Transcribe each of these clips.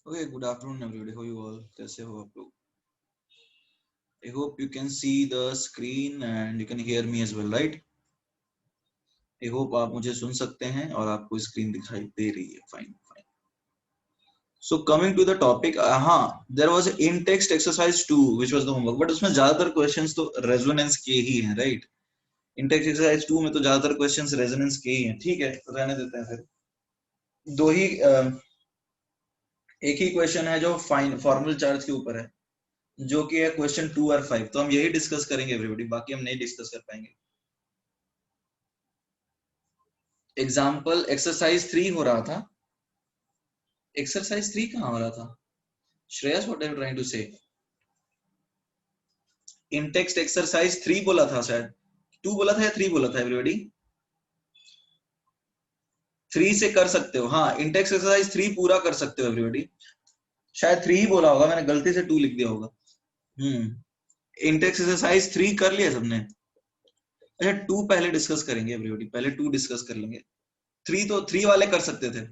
Okay, good afternoon everybody. How you all? कैसे हो आप लोग? I hope you can see the screen and you can hear me as well, right? I hope आप मुझे सुन सकते हैं और आपको स्क्रीन दिखाई दे रही है. Fine, fine. So coming to the topic, there was in text exercise 2 which was the homework, but उसमें ज्यादातर questions तो resonance के ही हैं, right? In text exercise 2 में तो ज्यादातर questions resonance के ही हैं. ठीक है, रहने देते हैं फिर. दो ही एक ही क्वेश्चन है जो फाइन फॉर्मल चार्ज के ऊपर है, जो कि है क्वेश्चन 2 और 5. तो हम यही डिस्कस करेंगे एवरीबॉडी, बाकी हम नहीं डिस्कस कर पाएंगे. एग्जाम्पल एक्सरसाइज 3 हो रहा था. एक्सरसाइज 3 कहाँ हो रहा था? Shreyas, what are you trying to say? In text exercise 3 बोला था शायद. 2 बोला था या 3 बोला था एवरीबॉडी? 3 से कर सकते हो. हाँ, इन टेक्स्ट एक्सरसाइज 3 पूरा कर सकते हो एवरीबॉडी. शायद 3 ही बोला होगा, मैंने गलती से 2 लिख दिया होगा. इन टेक्स्ट एक्सरसाइज 3 कर लिया सबने? अच्छा, 2 पहले डिस्कस करेंगे एवरीबॉडी. पहले 2 डिस्कस कर लेंगे. 3 तो 3 वाले कर सकते थे.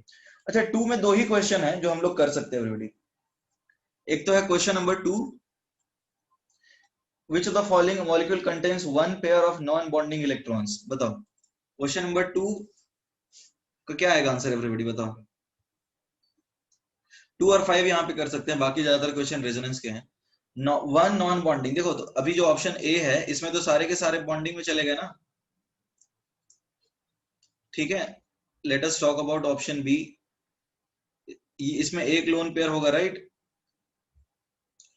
अच्छा, 2 में दो ही क्वेश्चन है जो हम लोग कर सकते हैं एवरीबॉडी. एक तो है question number 2, which of the following molecule contains one pair of non bonding electrons? बताओ. क्वेश्चन नंबर 2 का क्या आएगा आंसर एवरीबॉडी? बताओ. 2 और 5 यहाँ पे कर सकते हैं, बाकी ज्यादातर क्वेश्चन रेजोनेंस के हैं. One non bonding. देखो तो अभी जो ऑप्शन ए है इसमें तो सारे के सारे बॉन्डिंग में चले गए ना. ठीक है, let us talk about option B. इसमें एक लोन पेयर होगा, right?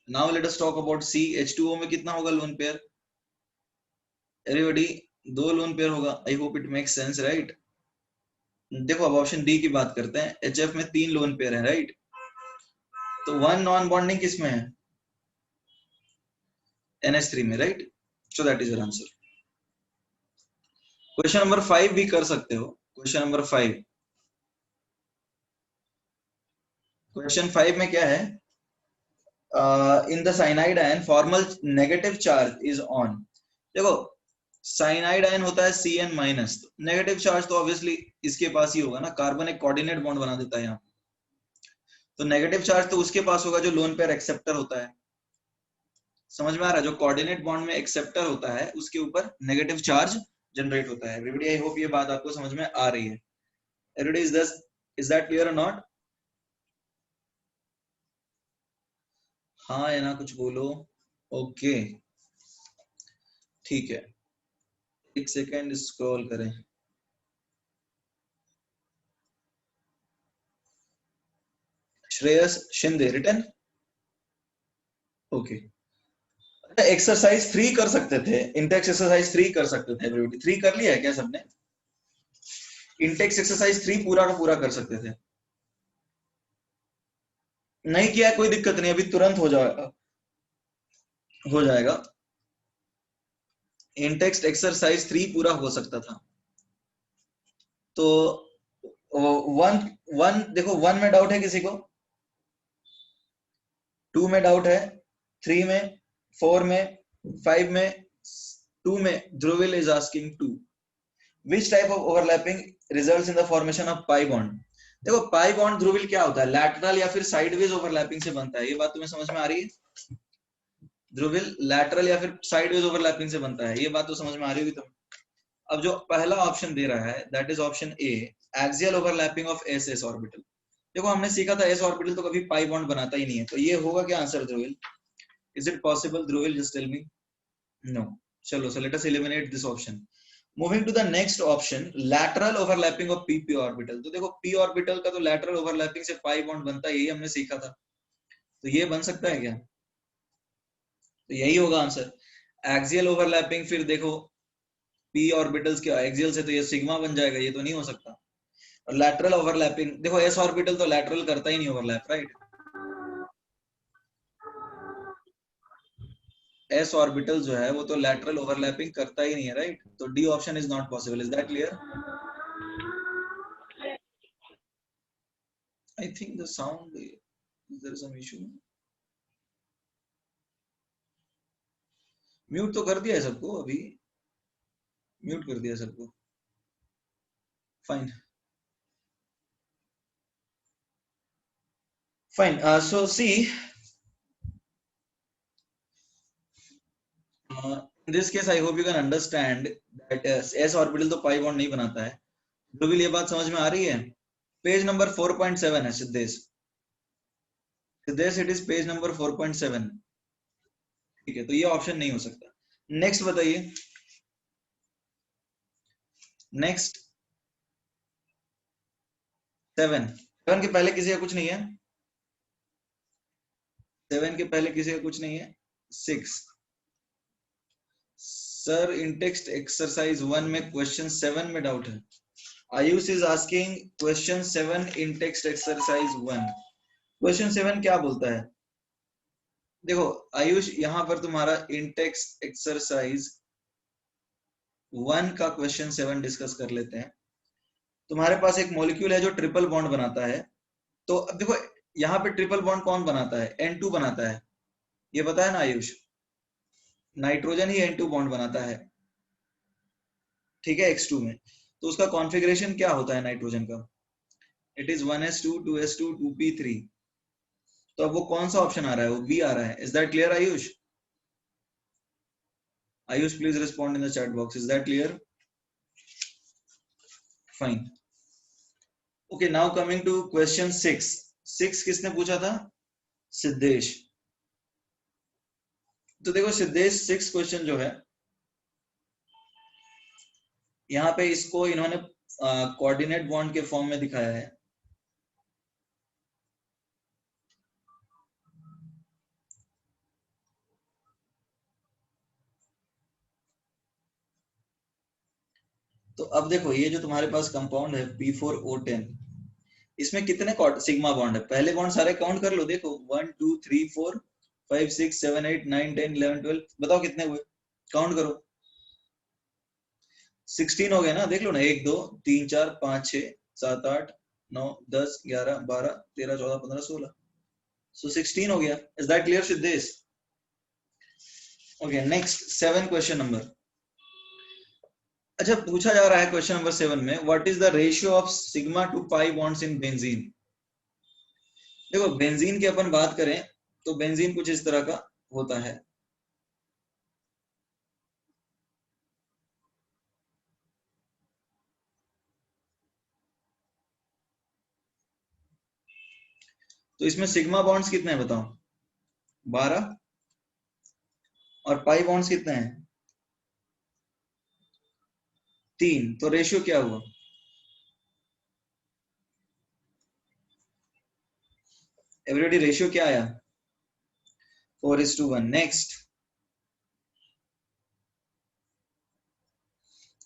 Now let us talk about C. H2O में कितना होगा lone pair everybody? 2 lone pair होगा. I hope it makes sense, right? देखो अब ऑप्शन डी की बात करते हैं. HF में 3 लोन पेयर हैं, राइट? तो वन नॉन बॉन्डिंग किसमें है? NH3 में, right? So that is your answer. Question number 5 भी कर सकते हो. Question number 5. क्वेश्चन 5 में क्या है? In the cyanide ion formal negative charge is on. देखो, साइनाइड आयन होता है Cn माइनस. नेगेटिव चार्ज तो ऑब्वियसली इसके पास ही होगा ना. कार्बन एक कोऑर्डिनेट बॉन्ड बना देता है यहाँ. तो नेगेटिव चार्ज तो उसके पास होगा जो लोन पेयर एक्सेप्टर होता है. समझ में आ रहा है? जो कोऑर्डिनेट बॉन्ड में एक्सेप्टर होता है उसके ऊपर नेगेटिव चार्ज जनरेट होता है. एवरीबॉडी, आई होप ये बात आपको समझ में आ रही है. एवरीबॉडी, इज दैट क्लियर और नॉट? हाँ या ना कुछ बोलो. ओके, ठीक है. एक सेकेंड स्क्रॉल करें. Shreyas Shinde return. Okay. Exercise 3 कर सकते थे. इंटेक्स एक्सरसाइज 3 कर सकते थे एवरीबॉडी. 3 कर लिया है क्या सबने? इंटेक्स एक्सरसाइज 3 पूरा का पूरा कर सकते थे. नहीं किया कोई दिक्कत नहीं, अभी तुरंत हो जाएगा. हो जाएगा. इंटेक्स एक्सरसाइज 3 पूरा हो सकता था. तो वन वन देखो, 1 में डाउट है किसी को? 2 में डाउट है? 3 में, 4 में, 5 में, 2 में. Dhruvil is asking 2. Which type of overlapping results in the formation of pi bond? देखो, पाई बॉन्ड ध्रुवील क्या होता है? लैटरल या फिर साइडवेज ओवरलैपिंग से बनता है. ये बात तुम्हें समझ में आ रही है? ध्रुवील लैटरल या फिर साइडवेज ओवरलैपिंग से बनता है. ये बात तो समझ में आ रही होगी तुम. अब जो पहला ऑप्शन दे रहा है that is option A, axial overlapping of S S orbital. देखो, हमने सीखा था एस ऑर्बिटल तो कभी पाई बॉन्ड बनाता ही नहीं है. तो ये होगा क्या answer Dhruvil? Is it possible Dhruvil? Just tell me. No. चलो, so let us eliminate this option. Moving to the next option, lateral overlapping of pp orbital. तो देखो, p orbital का तो lateral overlapping से pi bond बनता है, यही हमने सीखा था. तो ये बन सकता है क्या? तो यही होगा आंसर. एक्सियल ओवरलैपिंग, फिर देखो p ऑर्बिटल्स के एक्सियल से तो ये सिग्मा बन जाएगा. ये तो नहीं हो सकता. और लैटरल ओवरलैपिंग, देखो s ऑर्बिटल तो लैटरल करता ही नहीं ओवरलैप, राइट? s ऑर्बिटल जो है वो तो लैटरल ओवरलैपिंग करता ही नहीं है, राइट? तो D option is not possible. Is that clear? I think the sound, there is some issue. Mute तो कर दिया है सबको अभी. म्यूट कर दिया सबको. Fine. Fine. So see, in this case, I hope you can understand that s orbital तो pi bond नहीं बनाता है. ध्रुवील, ये बात समझ में आ रही है? पेज नंबर 4.7 है Siddhesh. Siddhesh, it is page number 4.7. ठीक है, तो ये ऑप्शन नहीं हो सकता. नेक्स्ट बताइए. नेक्स्ट 7. 7 के पहले किसी का कुछ नहीं है. 7 के पहले किसी का कुछ नहीं है. 6. सर, इन टेक्स्ट एक्सरसाइज 1 में क्वेश्चन 7 में डाउट है. Ayush is asking question 7 in text exercise 1. Question 7 क्या बोलता है? देखो आयुष, यहां पर तुम्हारा इन टेक्स्ट एक्सरसाइज 1 का क्वेश्चन 7 डिस्कस कर लेते हैं. तुम्हारे पास एक मॉलिक्यूल है जो ट्रिपल बॉन्ड बनाता है. तो अब देखो, यहाँ पे ट्रिपल बॉन्ड कौन बनाता है? N2 बनाता है. ये पता है ना आयुष? नाइट्रोजन ही N2 बॉन्ड बनाता है. ठीक है, X2 में. तो उसका कॉन्फ़िगरेशन क्या होता है नाइट्रोजन का? It is 1s2 2s2 2p3. तो अब वो कौन सा ऑप्शन आ रहा है? वो बी आ रहा है. Is that clear Ayush? Ayush, please respond in the chat box. Is that clear? Fine. Okay, now coming to question 6. 6 किसने पूछा था? सिद्धेश. तो देखो सिद्धेश, 6 क्वेश्चन जो है, यहाँ पे इसको इन्होंने कोऑर्डिनेट बॉन्ड के फॉर्म में दिखाया है. तो अब देखो, ये जो तुम्हारे पास कंपाउंड है P4O10, इसमें कितने सिग्मा बॉन्ड है? पहले बॉन्ड सारे काउंट कर लो. देखो 1 2 3 4 5 6 7 8 9 10 11 12. बताओ कितने हुए? काउंट करो. 16 हो गए ना? देख लो ना. 1 2 3 4 5 6 7 8 9 10 11 12 13 14 15 16. सो 16 हो गया. Is that clear Siddhesh? Okay, next 7 question number. अच्छा, पूछा जा रहा है क्वेश्चन नंबर 7 में, what is the ratio of sigma two pi bonds in benzene. देखो बेंजीन की अपन बात करें तो बेंजीन कुछ इस तरह का होता है. तो इसमें सिग्मा बॉन्ड्स कितने हैं बताओ? 12. और पाई बॉन्ड्स कितने हैं? 3. तो रेशियो क्या हुआ? एवरीबॉडी, रेशियो क्या आया? 4:1. Next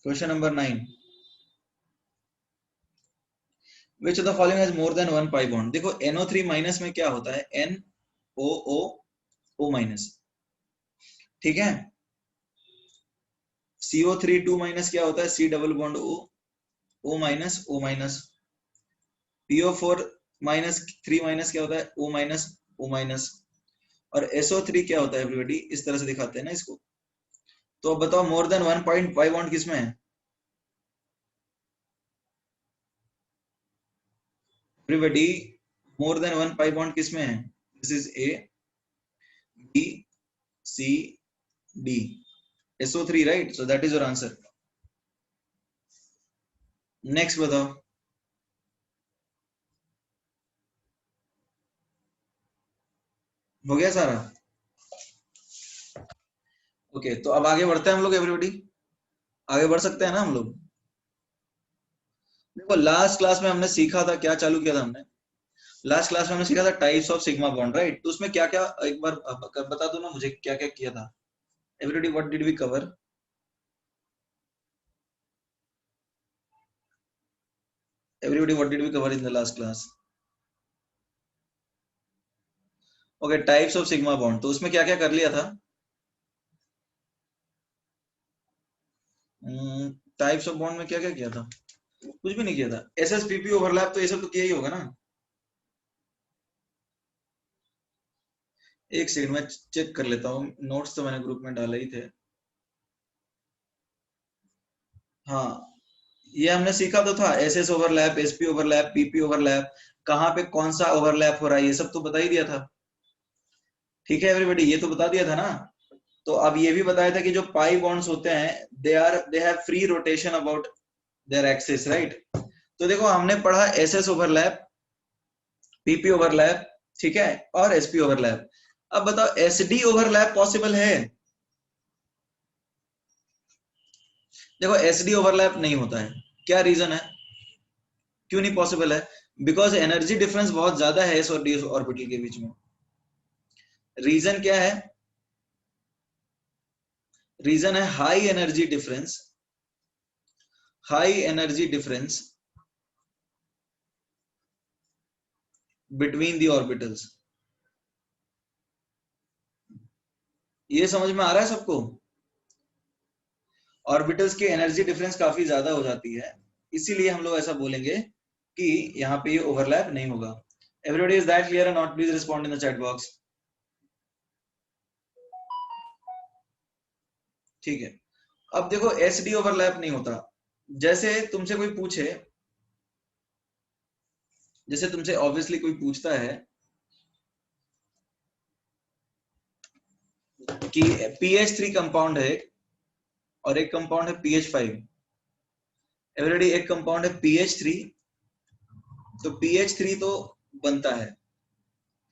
question number 9. Which of the following has more than one pi bond. देखो NO3 माइनस में क्या होता है? NOO minus. ठीक है. CO3 2 माइनस क्या होता है? C double bond O minus O minus. PO4 minus 3 minus क्या होता है? O minus O minus. और SO3 क्या होता है एवरीबॉडी? इस तरह से दिखाते हैं ना इसको. तो अब बताओ, more than 1 point pi bond किसमें है? Everybody, more than 1 pi bond किसमें है? This is A, B, C, D. SO3, right? So that is your answer. Next बताओ. हो गया सारा? ओके, तो अब आगे बढ़ते हैं हम लोग. एवरीबॉडी, आगे बढ़ सकते हैं ना हम लोग? देखो लास्ट क्लास में हमने सीखा था, क्या चालू किया था हमने? लास्ट क्लास में हमने सीखा था types of sigma bond, right? तो उसमें क्या क्या, एक बार बता दो ना मुझे, क्या क्या किया था everybody? What did we cover? Everybody, what did we cover in the last class? Okay, types of sigma bond. तो उसमें क्या क्या कर लिया था? टाइप्स ऑफ बॉन्ड में क्या क्या किया था? कुछ भी नहीं किया था. SSPP ओवरलैप, तो ये सब तो किया ही होगा ना? एक सेकंड में चेक कर लेता हूँ. नोट्स तो मैंने ग्रुप में डाले ही थे. हाँ, ये हमने सीखा तो था, SS overlap, SP overlap, PP overlap, कहाँ पे कौन सा ओवरलैप हो रहा है, ये सब तो बता ही दिया था। ठीक है एवरीबॉडी, ये तो बता दिया था ना। तो अब ये भी बताया था कि जो पाई बॉन्ड्स होते हैं, they have free rotation about their axis, right. तो देखो हमने पढ़ा एसएस ओवरलैप, पीपी ओवरलैप, ठीक है, और एसपी ओवरलैप। अब बताओ एसडी ओवरलैप पॉसिबल है? देखो एसडी ओवरलैप नहीं होता है, क्या रीजन है, क्यों नहीं पॉसिबल है? बिकॉज एनर्जी डिफरेंस बहुत ज्यादा है एस और डी ऑर्बिटल के बीच में। रीजन क्या है? रीजन है high energy difference, high energy difference between the orbitals. ये समझ में आ रहा है सबको? ऑर्बिटल्स की एनर्जी डिफरेंस काफी ज्यादा हो जाती है, इसीलिए हम लोग ऐसा बोलेंगे कि यहाँ पे ये ओवरलैप नहीं होगा। एवरीबॉडी इज दैट क्लियर और not? Please respond in the chat box. ठीक है, अब देखो एसडी ओवरलैप नहीं होता। जैसे तुमसे कोई पूछे, जैसे तुमसे ऑब्वियसली कोई पूछता है कि pH3 कंपाउंड है और एक कंपाउंड है pH5। एवरीबॉडी, एक कंपाउंड है pH3, तो pH3 तो बनता है,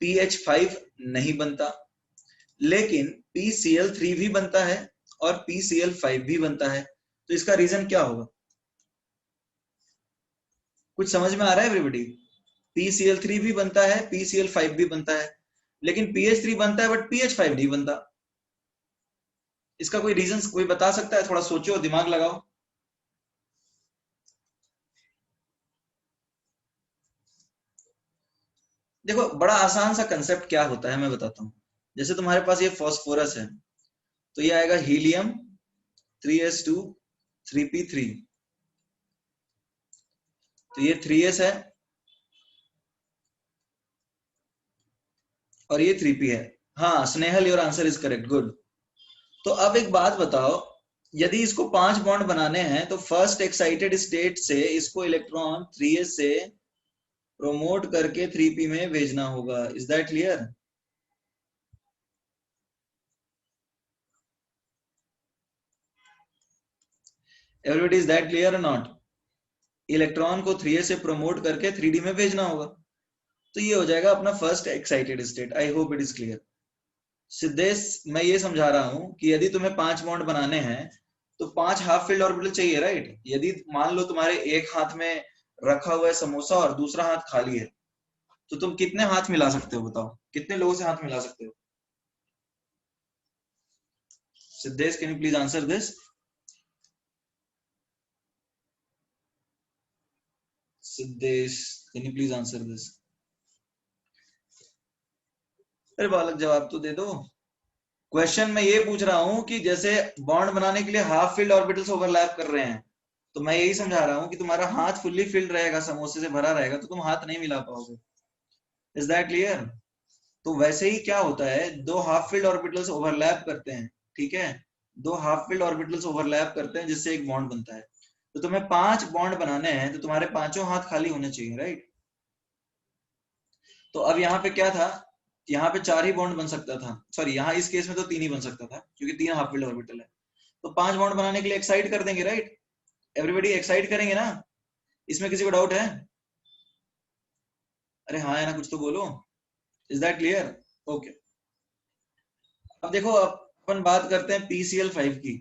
pH5 नहीं बनता, लेकिन PCl3 भी बनता है और PCl5 भी बनता है। तो इसका रीजन क्या होगा? कुछ समझ में आ रहा है एवरीबॉडी? PCl3 भी बनता है, PCl5 भी बनता है, लेकिन pH3 बनता है बट pH5 नहीं बनता। इसका कोई रीजन कोई बता सकता है? थोड़ा सोचो, दिमाग लगाओ। देखो बड़ा आसान सा कंसेप्ट क्या होता है मैं बताता हूँ। जैसे तुम्हारे पास ये फॉस्फोरस है, तो ये आएगा हीलियम 3s2 3p3, तो ये 3s है और ये 3p है। हाँ Snehal, your answer is correct, good. तो अब एक बात बताओ, यदि इसको 5 बॉन्ड बनाने हैं तो फर्स्ट एक्साइटेड स्टेट से इसको इलेक्ट्रॉन 3s से प्रोमोट करके 3p में भेजना होगा। Is that clear? Everybody is that clear और नॉट? इलेक्ट्रॉन को 3s से प्रोमोट करके 3d में भेजना होगा, तो ये हो जाएगा अपना first excited state. I hope it is clear. Siddhesh, मैं ये समझा रहा हूं कि यदि तुम्हें 5 बॉन्ड बनाने हैं तो 5 हाफ फिल्ड ऑर्बिटल चाहिए, राइट। यदि मान लो तुम्हारे एक हाथ में रखा हुआ है समोसा और दूसरा हाथ खाली है, तो तुम कितने हाथ मिला सकते हो? बताओ कितने लोगों से हाथ मिला सकते हो? Siddhesh, can you please answer this? Siddhesh, can you please answer this? अरे बालक, जवाब तो दे दो। क्वेश्चन मैं ये पूछ रहा हूं कि जैसे बॉन्ड बनाने के लिए हाफ फील्ड ऑर्बिटल्स ओवरलैप कर रहे हैं, तो मैं यही समझा रहा हूं कि तुम्हारा हाथ फुल्ली फिल्ड रहेगा, समोसे से भरा रहेगा, तो तुम हाथ नहीं मिला पाओगे। Is that clear? तो वैसे ही क्या होता है, दो हाफ फील्ड ऑर्बिटल्स ओवरलैप करते हैं, ठीक है, दो हाफ फील्ड ऑर्बिटल्स ओवरलैप करते हैं जिससे एक बॉन्ड बनता है। तो तुम्हें 5 बॉन्ड बनाने हैं तो तुम्हारे पांचों हाथ खाली होने चाहिए, राइट। तो अब यहाँ पे क्या था, यहाँ पे 4 ही बॉन्ड बन सकता था, सॉरी यहाँ इस केस में तो 3 ही बन सकता था क्योंकि 3 हाफ फील्ड ऑर्बिटल है। तो 5 बॉन्ड बनाने के लिए एक्साइड कर देंगे, राइट। एवरीबॉडी एक्साइड करेंगे ना? इसमें किसी को डाउट है? अरे हाँ है ना, कुछ तो बोलो। Is that clear? ओके। अब देखो, अब अपन बात करते हैं PCl5 की।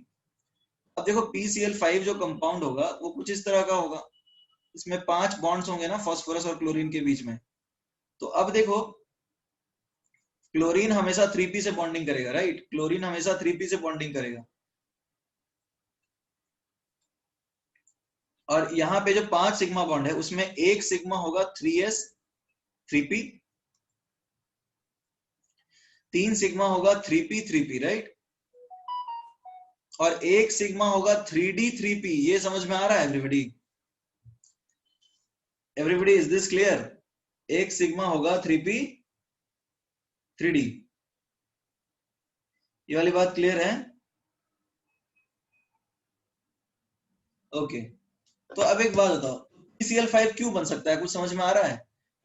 अब देखो PCl5 जो कंपाउंड होगा वो कुछ इस तरह का होगा, इसमें 5 बॉन्ड्स होंगे ना फास्फोरस और क्लोरीन के बीच में। तो अब देखो, क्लोरीन हमेशा 3p से बॉन्डिंग करेगा, राइट। क्लोरीन हमेशा 3p से बॉन्डिंग करेगा, और यहाँ पे जो 5 सिग्मा बॉन्ड है उसमें एक सिग्मा होगा 3s 3p, 3 सिग्मा होगा 3p 3p, राइट, और एक सिग्मा होगा 3d 3p। ये समझ में आ रहा है everybody? Everybody is this clear? एक सिग्मा होगा 3p 3d। ये वाली बात क्लियर है? ओके। तो अब एक बात बताओ, PCl5 क्यों बन सकता है, कुछ समझ में आ रहा है?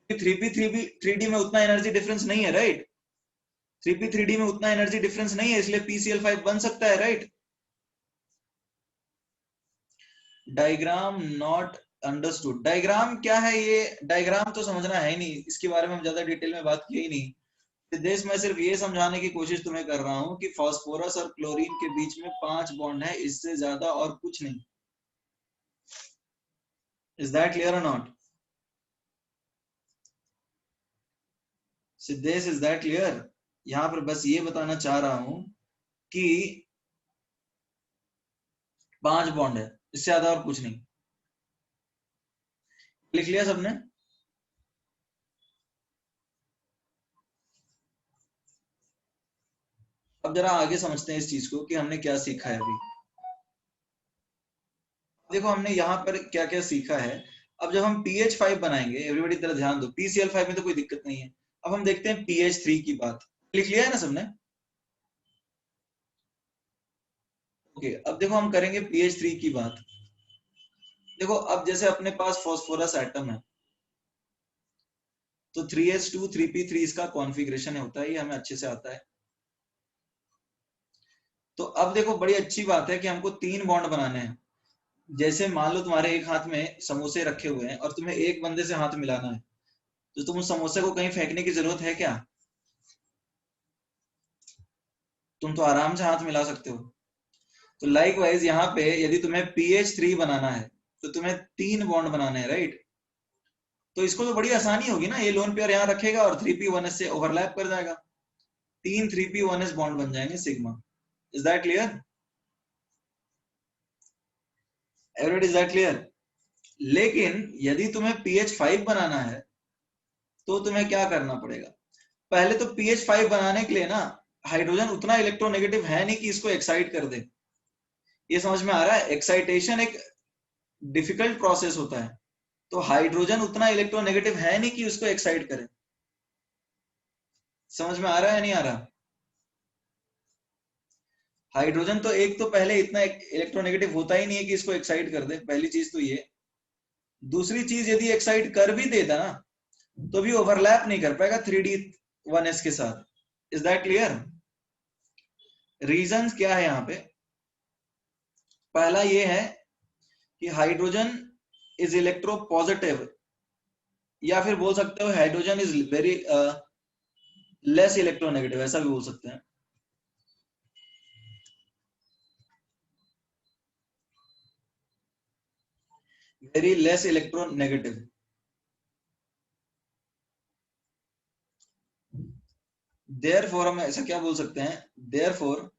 3p3d में उतना एनर्जी डिफरेंस नहीं है, राइट? 3p3d में उतना एनर्जी डिफरेंस नहीं है, इसलिए PCl5 बन सकता है, right? Diagram not understood, diagram क्या है ये? डायग्राम तो समझना है ही नहीं, इसके बारे में हम ज्यादा डिटेल में बात की ही नहीं। सिद्धेश, मैं सिर्फ ये समझाने की कोशिश तुम्हें कर रहा हूँ कि फास्फोरस और क्लोरीन के बीच में 5 बॉन्ड है, इससे ज्यादा और कुछ नहीं। इज दैट क्लियर और not? Siddhesh, is that clear? यहाँ पर बस ये बताना चाह रहा हूं कि 5 बॉन्ड है, इससे ज्यादा और कुछ नहीं। लिख लिया सबने? अब जरा आगे समझते हैं इस चीज को कि हमने क्या सीखा है अभी। देखो हमने यहाँ पर क्या क्या सीखा है। अब जब हम pH5 बनाएंगे, एवरीबॉडी तरह ध्यान दो, PCl5 में तो कोई दिक्कत नहीं है। अब हम देखते हैं pH3 की बात। लिख लिया है ना सबने? ओके, अब देखो हम करेंगे pH3 की बात। देखो अब जैसे अपने पास फास्फोरस एटम है, तो 3s2 3p3 इसका कॉन्फ़िगरेशन होता है, ये हमें अच्छे से आता है। तो अब देखो बड़ी अच्छी बात है कि हमको 3 बॉन्ड बनाने हैं। जैसे मान लो तुम्हारे एक हाथ में समोसे रखे हुए हैं और तुम्हें एक बंदे से हाथ मिलाना है, तो तुम उस समोसे को कहीं फेंकने की जरूरत है क्या? तुम तो आराम से हाथ मिला सकते हो। तो लाइक वाइज यहाँ पे यदि तुम्हें pH3 बनाना है, तो तुम्हें 3 बॉन्ड बनाने हैं, राइट? तो इसको तो बड़ी आसानी होगी ना, ये लोन पेयर यहाँ रखेगा और 3p1s से ओवरलैप कर जाएगा, 3 3p1s बॉन्ड बन जाएंगे sigma. Is that clear? Everybody, is that clear? लेकिन यदि तुम्हें pH5 बनाना है, तो तुम्हें क्या करना पड़ेगा? पहले तो pH5 बनाने के लिए ना, हाइड्रोजन उतना इलेक्ट्रोनेगेटिव है नहीं कि इसको एक्साइट कर दे। ये समझ में आ रहा है? एक्साइटेशन एक डिफिकल्ट प्रोसेस होता है, तो हाइड्रोजन उतना इलेक्ट्रोनेगेटिव है नहीं कि उसको एक्साइट करे। समझ में आ रहा है नहीं आ रहा? हाइड्रोजन तो एक तो पहले इतना इलेक्ट्रोनेगेटिव होता ही नहीं है कि इसको एक्साइट कर दे, पहली चीज तो ये। दूसरी चीज, यदि एक्साइट कर भी देता ना, तो भी ओवरलैप नहीं कर पाएगा 3D1s के साथ। Is that clear? रीजंस क्या है यहाँ पे? पहला ये है कि हाइड्रोजन इज इलेक्ट्रो पॉजिटिव, या फिर बोल सकते हो hydrogen is very less electronegative, ऐसा भी बोल सकते हैं। Very less electronegative. देयरफॉर हम ऐसा क्या बोल सकते हैं? Therefore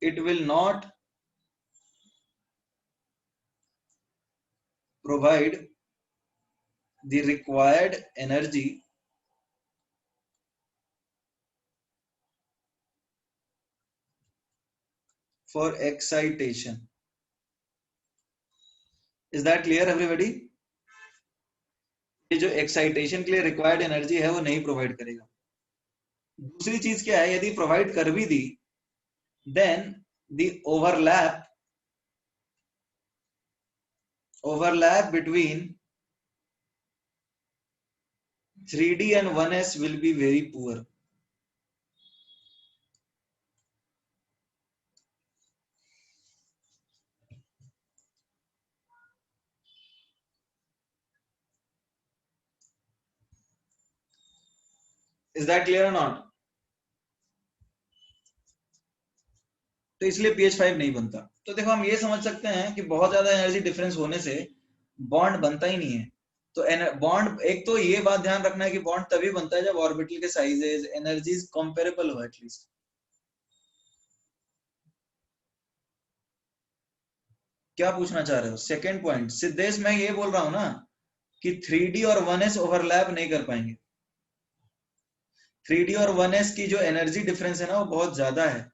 it will not provide the required energy for excitation. Is that clear everybody? ये जो एक्साइटेशन के लिए रिक्वायर्ड एनर्जी है वो नहीं प्रोवाइड करेगा। दूसरी चीज क्या है, यदि प्रोवाइड कर भी दी, then the overlap between 3D and 1s will be very poor. Is that clear or not? तो इसलिए pH5 नहीं बनता। तो देखो हम ये समझ सकते हैं कि बहुत ज्यादा एनर्जी डिफरेंस होने से बॉन्ड बनता ही नहीं है। तो बॉन्ड, एक तो ये बात ध्यान रखना है कि बॉन्ड तभी बनता है जब ऑर्बिटल के साइजेस एनर्जीज कंपेरेबल हो एटलीस्ट। क्या पूछना चाह रहे हो? सेकंड पॉइंट सिद्धेश, मैं ये बोल रहा हूं ना कि 3D और 1s ओवरलैप नहीं कर पाएंगे। 3D और 1s की जो एनर्जी डिफरेंस है ना वो बहुत ज्यादा है,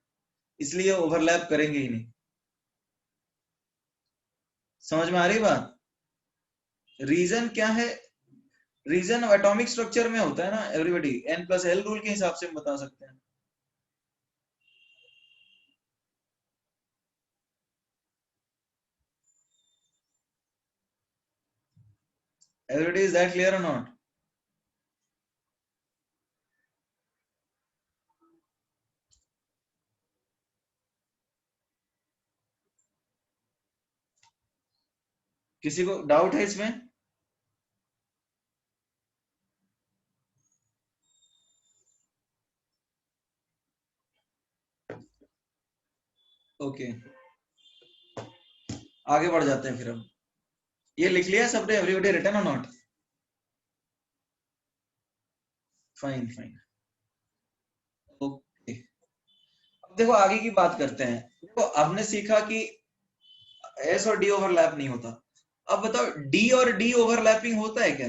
इसलिए ओवरलैप करेंगे ही नहीं। समझ में आ रही बात? रीजन क्या है? रीजन एटॉमिक स्ट्रक्चर में होता है ना एवरीबॉडी, N+L रूल के हिसाब से हम बता सकते हैं। Everybody, is that clear or not? किसी को डाउट है इसमें? ओके, आगे बढ़ जाते हैं फिर। अब ये लिख लिया सबने? एवरीबॉडी रिटन और नॉट? Fine fine, okay. अब देखो आगे की बात करते हैं। देखो हमने सीखा कि एस और डी ओवरलैप नहीं होता। अब बताओ डी और डी ओवरलैपिंग होता है क्या?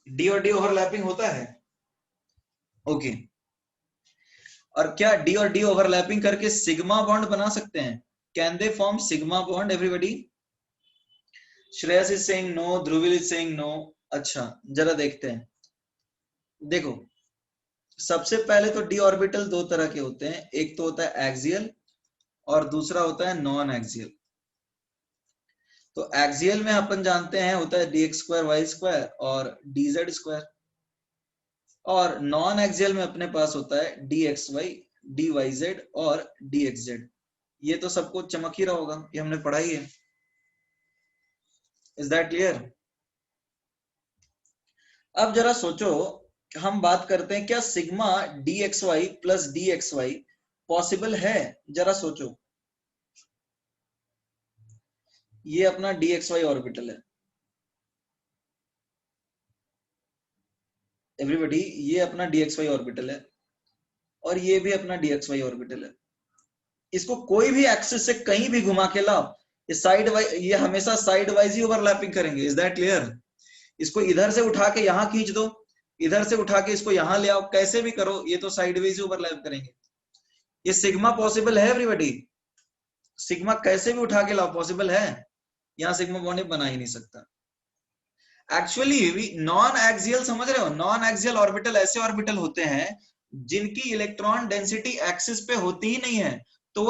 डी और डी ओवरलैपिंग होता है? ओके। और क्या डी और डी ओवरलैपिंग करके सिग्मा बॉन्ड बना सकते हैं? Can they form sigma bond? Everybody, Shreyas is saying no, Dhruvil is saying no. अच्छा, जरा देखते हैं। देखो सबसे पहले तो डी ऑर्बिटल दो तरह के होते हैं, एक तो होता है एक्सियल और दूसरा होता है नॉन एक्सियल। तो एक्सियल में अपन जानते हैं होता है D X square Y square और डी जेड स्क्वायर, और नॉन एक्सियल में अपने पास होता है D X Y, D Y Z और डी एक्स जेड। ये तो सबको चमक ही रहा होगा, ये हमने पढ़ा ही है। Is that clear? अब जरा सोचो, हम बात करते हैं क्या sigma D X Y plus D X Y possible है? जरा सोचो, ये अपना डी एक्स वाई ऑर्बिटल है एवरीबॉडी, ये अपना डी एक्स वाई ऑर्बिटल है और ये भी अपना डी एक्स वाई ऑर्बिटल है। इसको कोई भी एक्सिस से कहीं भी घुमा के लाओ, ये साइड वाइज, ये हमेशा साइड वाइज ही ओवरलैपिंग करेंगे। Is that clear? इसको इधर से उठा के यहां खींच दो, इधर से उठा के इसको यहां ले आओ, कैसे भी करो ये तो साइडवेज ही ओवरलैप करेंगे। ये सिग्मा पॉसिबल है एवरीबॉडी? सिग्मा कैसे भी उठा के लाओ पॉसिबल है? यहाँ सिग्मा बॉन्ड बना ही नहीं सकता। एक्चुअली नॉन एक्सियल, समझ रहे हो, नॉन एक्सियल ऑर्बिटल ऐसे ऑर्बिटल होते हैं जिनकी इलेक्ट्रॉन डेंसिटी एक्सिस पे होती ही नहीं है, तो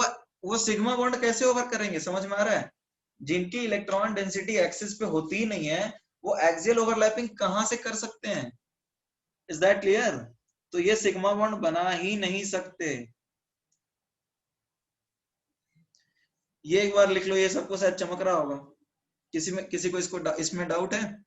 वो सिग्मा बॉन्ड कैसे ओवर करेंगे? समझ में आ रहा है? जिनकी इलेक्ट्रॉन डेंसिटी एक्सिस पे होती ही नहीं है, वो एक्सियल ओवरलैपिंग कहां से कर सकते हैं? Is that clear? तो ये सिग्मा बॉन्ड बना ही नहीं सकते। ये एक बार लिख लो, ये सबको शायद चमक रहा होगा। किसी को इसको इसमें डाउट है?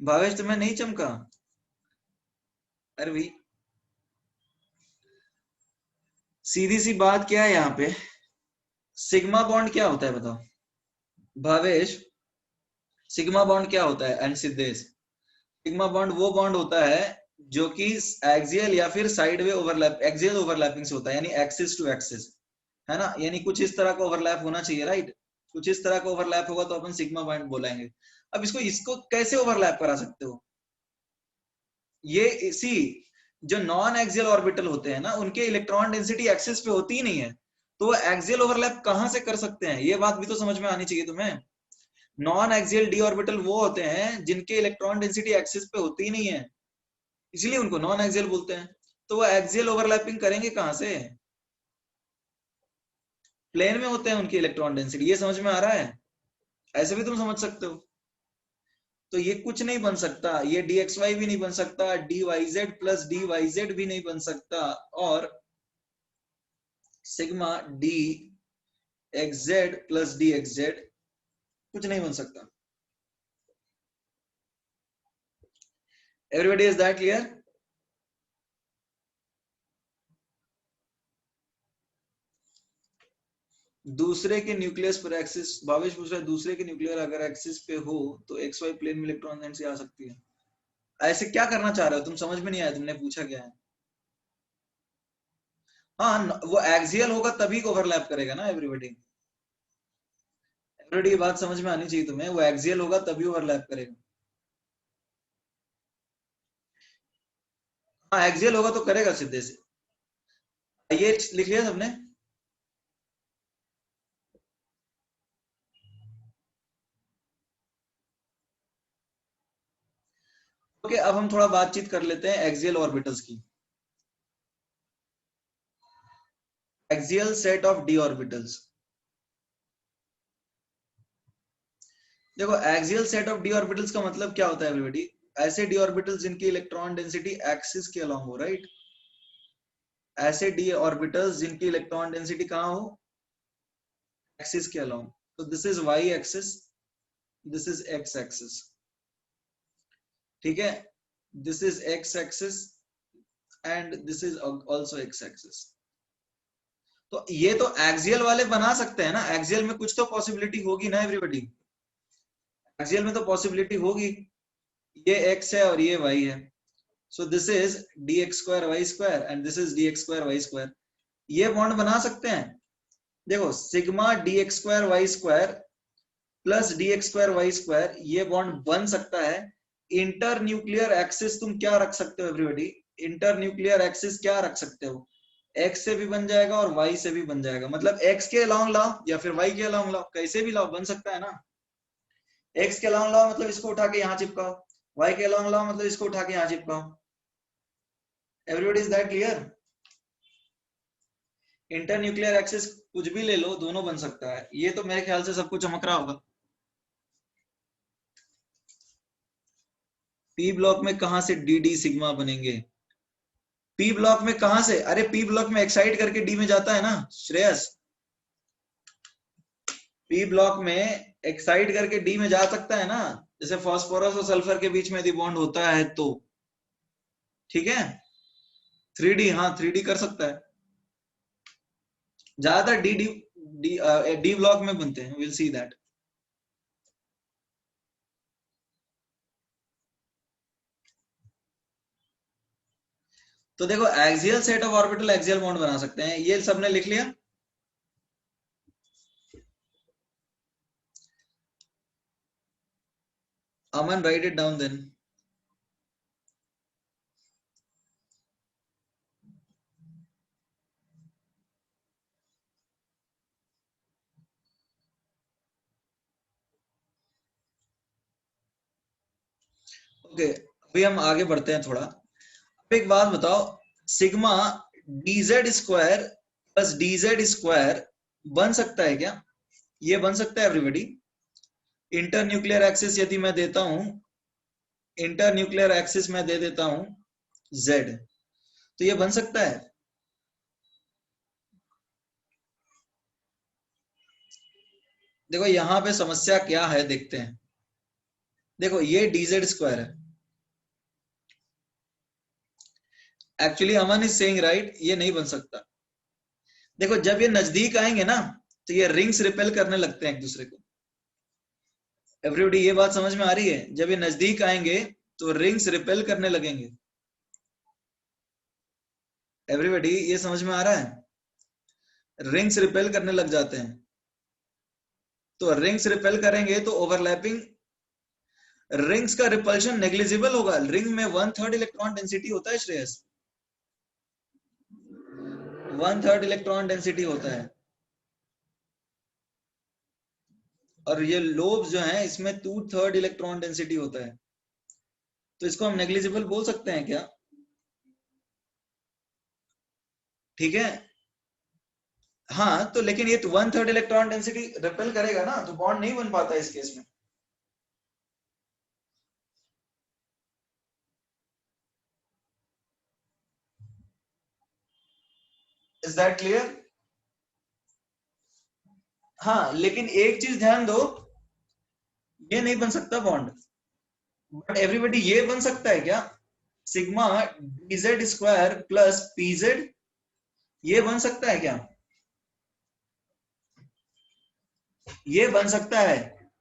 भावेश तुम्हें नहीं चमका? अरे भाई, सीधी सी बात क्या है यहाँ पे, सिग्मा बॉन्ड क्या होता है बताओ भावेश? सिग्मा बॉन्ड क्या होता है? एंड सिद्धेश, सिग्मा बॉन्ड वो बॉन्ड होता है जो कि एक्सियल या फिर साइडवे ओवरलैप, एक्सियल ओवरलैपिंग से होता है, यानी एक्सिस टू एक्सिस, है ना? यानी कुछ इस तरह का ओवरलैप होना चाहिए, राइट? कुछ इस तरह का ओवरलैप होगा तो अपन सिग्मा बॉन्ड बोलेंगे। अब इसको कैसे ओवरलैप करा सकते हो? ये इसी, जो नॉन एक्सियल ऑर्बिटल होते हैं ना, उनके इलेक्ट्रॉन डेंसिटी एक्सिस पे होती ही नहीं है, तो वो एक्सियल ओवरलैप कहां से कर सकते हैं? ये बात भी तो समझ में आनी चाहिए तुम्हें। नॉन एक्सियल डी ऑर्बिटल वो होते हैं जिनके इलेक्ट्रॉन डेंसिटी एक्सिस पे होती ही नहीं है, इसलिए उनको नॉन एक्सियल बोलते हैं। तो वो एक्सियल ओवरलैपिंग करेंगे कहां से? प्लेन में होते हैं उनकी इलेक्ट्रॉन डेंसिटी, ये समझ में आ रहा है? ऐसे भी तुम समझ सकते हो। तो ये कुछ नहीं बन सकता, ये डी एक्स वाई भी नहीं बन सकता, D Y Z plus D Y Z भी नहीं बन सकता, और sigma D X Z plus D X Z कुछ नहीं बन सकता। Everybody, is that clear? दूसरे के न्यूक्लियस पर एक्सिस, भावेश पूछ रहा है दूसरे के न्यूक्लियर अगर एक्सिस पे हो तो एक्स वाई प्लेन में इलेक्ट्रॉन डेंसिटी आ सकती है। ऐसे क्या करना चाह रहे हो तुम? समझ में नहीं आया, तुमने पूछा क्या है? हाँ, वो एक्सियल होगा तभी ओवरलैप करेगा ना एवरीबॉडी। एवरीबॉडी ये बात समझ में आनी चाहिए तुम्हें, वो एक्सियल होगा तभी ओवरलैप करेगा। हाँ, एक्सियल होगा तो करेगा सीधे से। ये लिख लिया सबने? ओके, अब हम थोड़ा बातचीत कर लेते हैं एक्सियल ऑर्बिटल्स की। Axial set of D orbitals. देखो axial set of D orbitals का मतलब क्या होता है एवरीबॉडी? ऐसे डी ऑर्बिटल्स जिनकी इलेक्ट्रॉन डेंसिटी एक्सिस के अलोंग हो, राइट? ऐसे डी ऑर्बिटल्स जिनकी इलेक्ट्रॉन डेंसिटी कहाँ हो? एक्सिस के अलोंग। तो this is Y axis, this is X axis, ठीक है? This is X axis and this is also X axis. तो ये तो एक्सियल वाले बना सकते हैं ना, एक्सियल में कुछ तो पॉसिबिलिटी होगी ना एवरीबॉडी? एक्सियल में तो पॉसिबिलिटी होगी, ये x है और ये y है, so this is dx square Y square and this is dx square Y square. ये बॉन्ड बना सकते हैं। देखो sigma dx square Y square plus dx square Y square, ये बॉन्ड बन सकता है। इंटर न्यूक्लियर एक्सिस तुम क्या रख सकते हो एवरीबॉडी? इंटर न्यूक्लियर एक्सिस क्या रख सकते हो? x से भी बन जाएगा और y से भी बन जाएगा, मतलब x के अलोंग लाओ या फिर y के अलोंग लाओ, कैसे भी लाओ बन सकता है ना। x के अलोंग लाओ मतलब इसको उठा के यहाँ चिपकाओ, y के अलोंग लाओ मतलब इसको उठा के यहाँ चिपकाओ। Everybody is that clear? Inter nuclear axis कुछ भी ले लो, दोनों बन सकता है। ये तो मेरे ख्याल से सबको चमक रहा होगा। पी ब्लॉक में कहां से डी डी सिग्मा बनेंगे? पी ब्लॉक में कहां से? अरे पी ब्लॉक में एक्साइट करके डी में जाता है ना श्रेयस। पी ब्लॉक में एक्साइट करके डी में जा सकता है ना, जैसे फास्फोरस और सल्फर के बीच में यदि बॉन्ड होता है तो, ठीक है? 3D, हाँ 3D कर सकता है। ज्यादातर D D D D block में बनते हैं, विल सी दैट। तो देखो axial set of orbital axial bond बना सकते हैं, ये सबने लिख लिया। Aman, write it down then. Okay, अभी हम आगे बढ़ते हैं थोड़ा। अब एक बात बताओ, sigma dz square plus dz square बन सकता है क्या? ये बन सकता है एवरीबॉडी? इंटर न्यूक्लियर एक्सिस यदि मैं देता हूं, इंटर न्यूक्लियर एक्सिस में दे देता हूं z, तो ये बन सकता है। देखो यहां पे समस्या क्या है देखते हैं। देखो ये dz स्क्वायर है, actually Aman is saying right, ये नहीं बन सकता। देखो जब ये नजदीक आएंगे ना तो ये रिंग्स रिपेल करने लगते हैं एक दूसरे को। एवरीबॉडी ये बात समझ में आ रही है? जब ये नजदीक आएंगे तो रिंग्स रिपेल करने लगेंगे। एवरीबॉडी ये समझ में आ रहा है? रिंग्स रिपेल करने लग जाते हैं। तो रिंग्स रिपेल करेंगे तो ओवरलैपिंग, रिंग्स का रिपल्शन नेग्लिजिबल होगा। रिंग में 1/3 इलेक्ट्रॉन डेंसिटी होता है श्रेयस, 1/3 इलेक्ट्रॉन डेंसिटी होता है। और ये लोब्स जो है इसमें 2/3 इलेक्ट्रॉन डेंसिटी होता है, तो इसको हम नेग्लिजिबल बोल सकते हैं क्या? ठीक है, हाँ तो लेकिन ये 1/3 इलेक्ट्रॉन डेंसिटी रिपेल करेगा ना, तो बॉन्ड नहीं बन पाता इस केस में। Is that clear? हाँ लेकिन एक चीज ध्यान दो, ये नहीं बन सकता बॉन्ड, बट एवरीबॉडी ये बन सकता है क्या? Sigma dz square plus pz, ये बन सकता है क्या? ये बन सकता है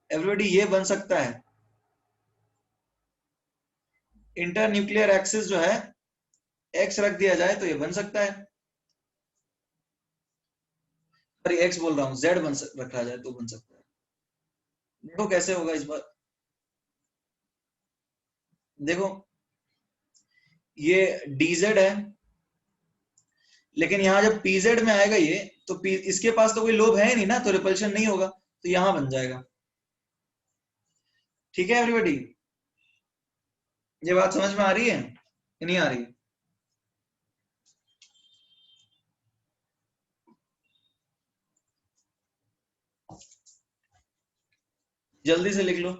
एवरीबॉडी, ये बन सकता है। इंटर न्यूक्लियर एक्सिस जो है x रख दिया जाए तो ये बन सकता है। सॉरी x बोल रहा हूं, z रखा जाए तो बन सकता है। देखो कैसे होगा इस बार। देखो ये dz है, लेकिन यहां जब pz में आएगा ये, तो इसके पास तो कोई लोब है नहीं ना, तो रिपल्शन नहीं होगा, तो यहां बन जाएगा। ठीक है एवरीबॉडी? ये बात समझ में आ रही है कि नहीं आ रही? जल्दी से लिख लो।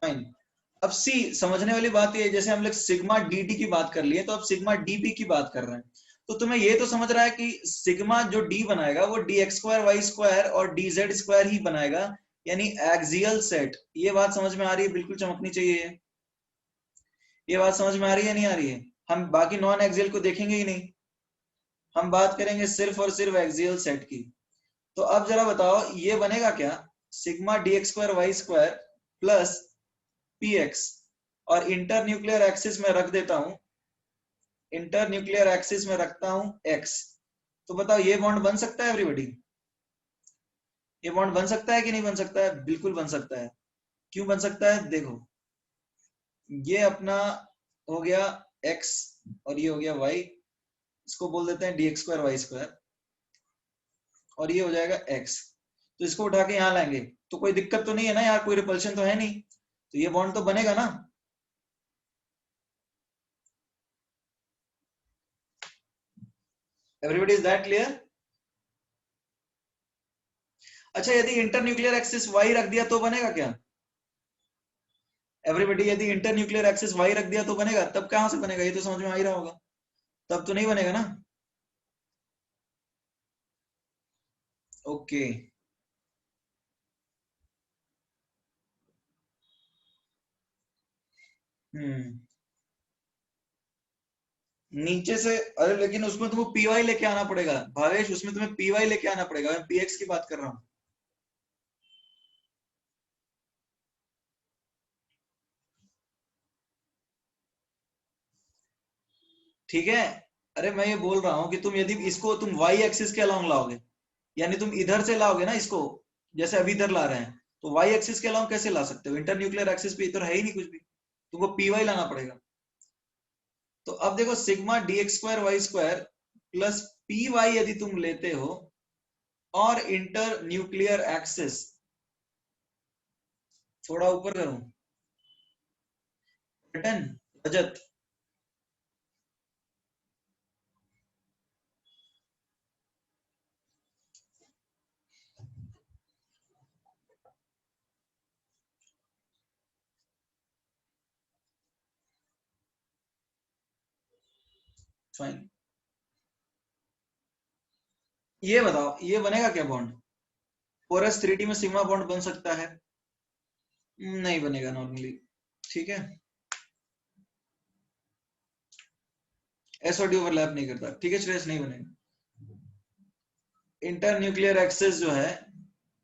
फाइन। अब सी, समझने वाली बात ये है, जैसे हम लोग सिग्मा डी टी की बात कर लिए, तो अब सिग्मा डी पी की बात कर रहे हैं। तो तुम्हें ये तो समझ रहा है कि सिग्मा जो डी बनाएगा वो D X square Y square और डी जेड स्क्वायर ही बनाएगा, यानी एक्सियल सेट। ये बात समझ में आ रही है? बिल्कुल चमकनी चाहिए। ये बात समझ में आ रही है नहीं आ रही है? हम बाकी नॉन एक्सियल को देखेंगे ही नहीं, हम बात करेंगे सिर्फ और सिर्फ एक्सियल सेट की। तो अब जरा बताओ ये बनेगा क्या? Sigma D X square Y square plus P X, और इंटर न्यूक्लियर एक्सिस में रख देता हूं, इंटर न्यूक्लियर एक्सिस में रखता हूं एक्स। तो बताओ ये बॉन्ड बन सकता है एवरीबॉडी? ये बॉन्ड बन सकता है कि नहीं बन सकता है? बिल्कुल बन सकता है। क्यों बन सकता है? देखो, ये अपना हो गया x और ये हो गया y, इसको बोल देते हैं D X square Y square, और ये हो जाएगा x। तो इसको उठा के यहाँ लाएंगे तो कोई दिक्कत तो नहीं है ना यार, कोई रिपल्शन तो है नहीं, तो ये बॉन्ड तो बनेगा ना। Everybody is that clear? अच्छा, यदि इंटर न्यूक्लियर एक्सिस y रख दिया तो बनेगा क्या? एवरीबॉडी, यदि इंटर न्यूक्लियर एक्सिस y रख दिया तो बनेगा? तब कहां से बनेगा? ये तो समझ में आ ही रहा होगा, तब तो नहीं बनेगा ना। ओके। हम्म। नीचे से? अरे लेकिन उसमें तुमको पी वाई लेके आना पड़ेगा भावेश, उसमें तुम्हें पी वाई लेके आना पड़ेगा, मैं पी एक्स की बात कर रहा हूँ। ठीक है। अरे मैं ये बोल रहा हूँ कि तुम यदि इसको तुम वाई एक्सिस के अलोंग लाओगे, यानी तुम इधर से लाओगे ना इसको, जैसे अभी इधर ला रहे हैं, तो वाई एक्सिस के अलोंग कैसे ला सकते हो? इंटर न्यूक्लियर एक्सिस पे इधर है ही नहीं कुछ भी, तुमको पी वाई लाना पड़ेगा। तो अब देखो, sigma D X square Y square plus P Y यदि तुम लेते हो, और इंटर न्यूक्लियर एक्सिस, थोड़ा ऊपर करूं, बटन, रजत, फाइन। ये बताओ ये बनेगा क्या बॉन्ड? 4s3t में सिग्मा बॉन्ड बन सकता है? नहीं बनेगा नॉर्मली। ठीक है, एस और डी ओवरलैप नहीं करता, ठीक है श्रेयस, नहीं बनेगा। इंटर न्यूक्लियर एक्सेस जो है,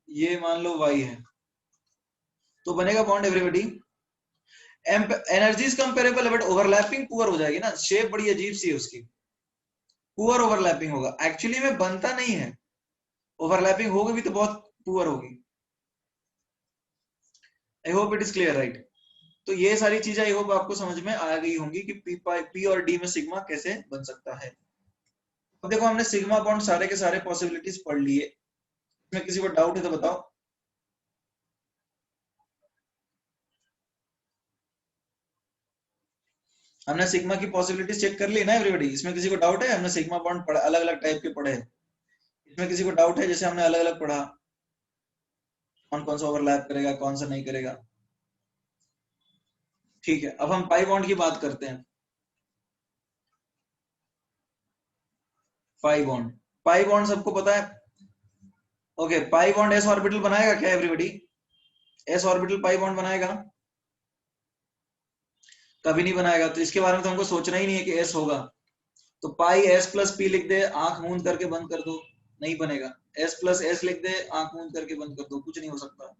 ये मान लो y है, तो बनेगा bond everybody. Energies comparable but overlapping poor हो जाएगी ना, शेप बड़ी अजीब सी है उसकी, पुअर ओवरलैपिंग होगा, एक्चुअली में बनता नहीं है, ओवरलैपिंग होगी भी तो बहुत पुअर होगी। आई hope it is clear, right? तो ये सारी चीजें आई होप आपको समझ में आ गई होंगी कि पी और डी में सिग्मा कैसे बन सकता है। अब देखो, हमने सिग्मा बॉन्ड सारे के सारे पॉसिबिलिटीज पढ़ लिए, इसमें किसी को डाउट है तो बताओ। हमने सिग्मा की पॉसिबिलिटीज चेक कर ली ना एवरीबॉडी? इसमें किसी को डाउट है? हमने सिग्मा बॉन्ड पढ़ा, अलग अलग टाइप के पढ़े, इसमें किसी को डाउट है? जैसे हमने अलग अलग पढ़ा, कौन कौन सा ओवरलैप करेगा, कौन सा नहीं करेगा। ठीक है, अब हम पाई बॉन्ड की बात करते हैं। पाई बॉन्ड, पाई बॉन्ड सबको पता है। Okay, pi bond S orbital बनाएगा क्या everybody? S orbital pi bond बनाएगा? कभी नहीं बनाएगा, तो इसके बारे में तो हमको सोचना ही नहीं है कि एस होगा। तो पाई एस प्लस पी लिख दे, आंख मूंद करके बंद कर दो, नहीं बनेगा। एस प्लस एस लिख दे, आंख मूंद करके बंद कर दो, कुछ नहीं हो सकता।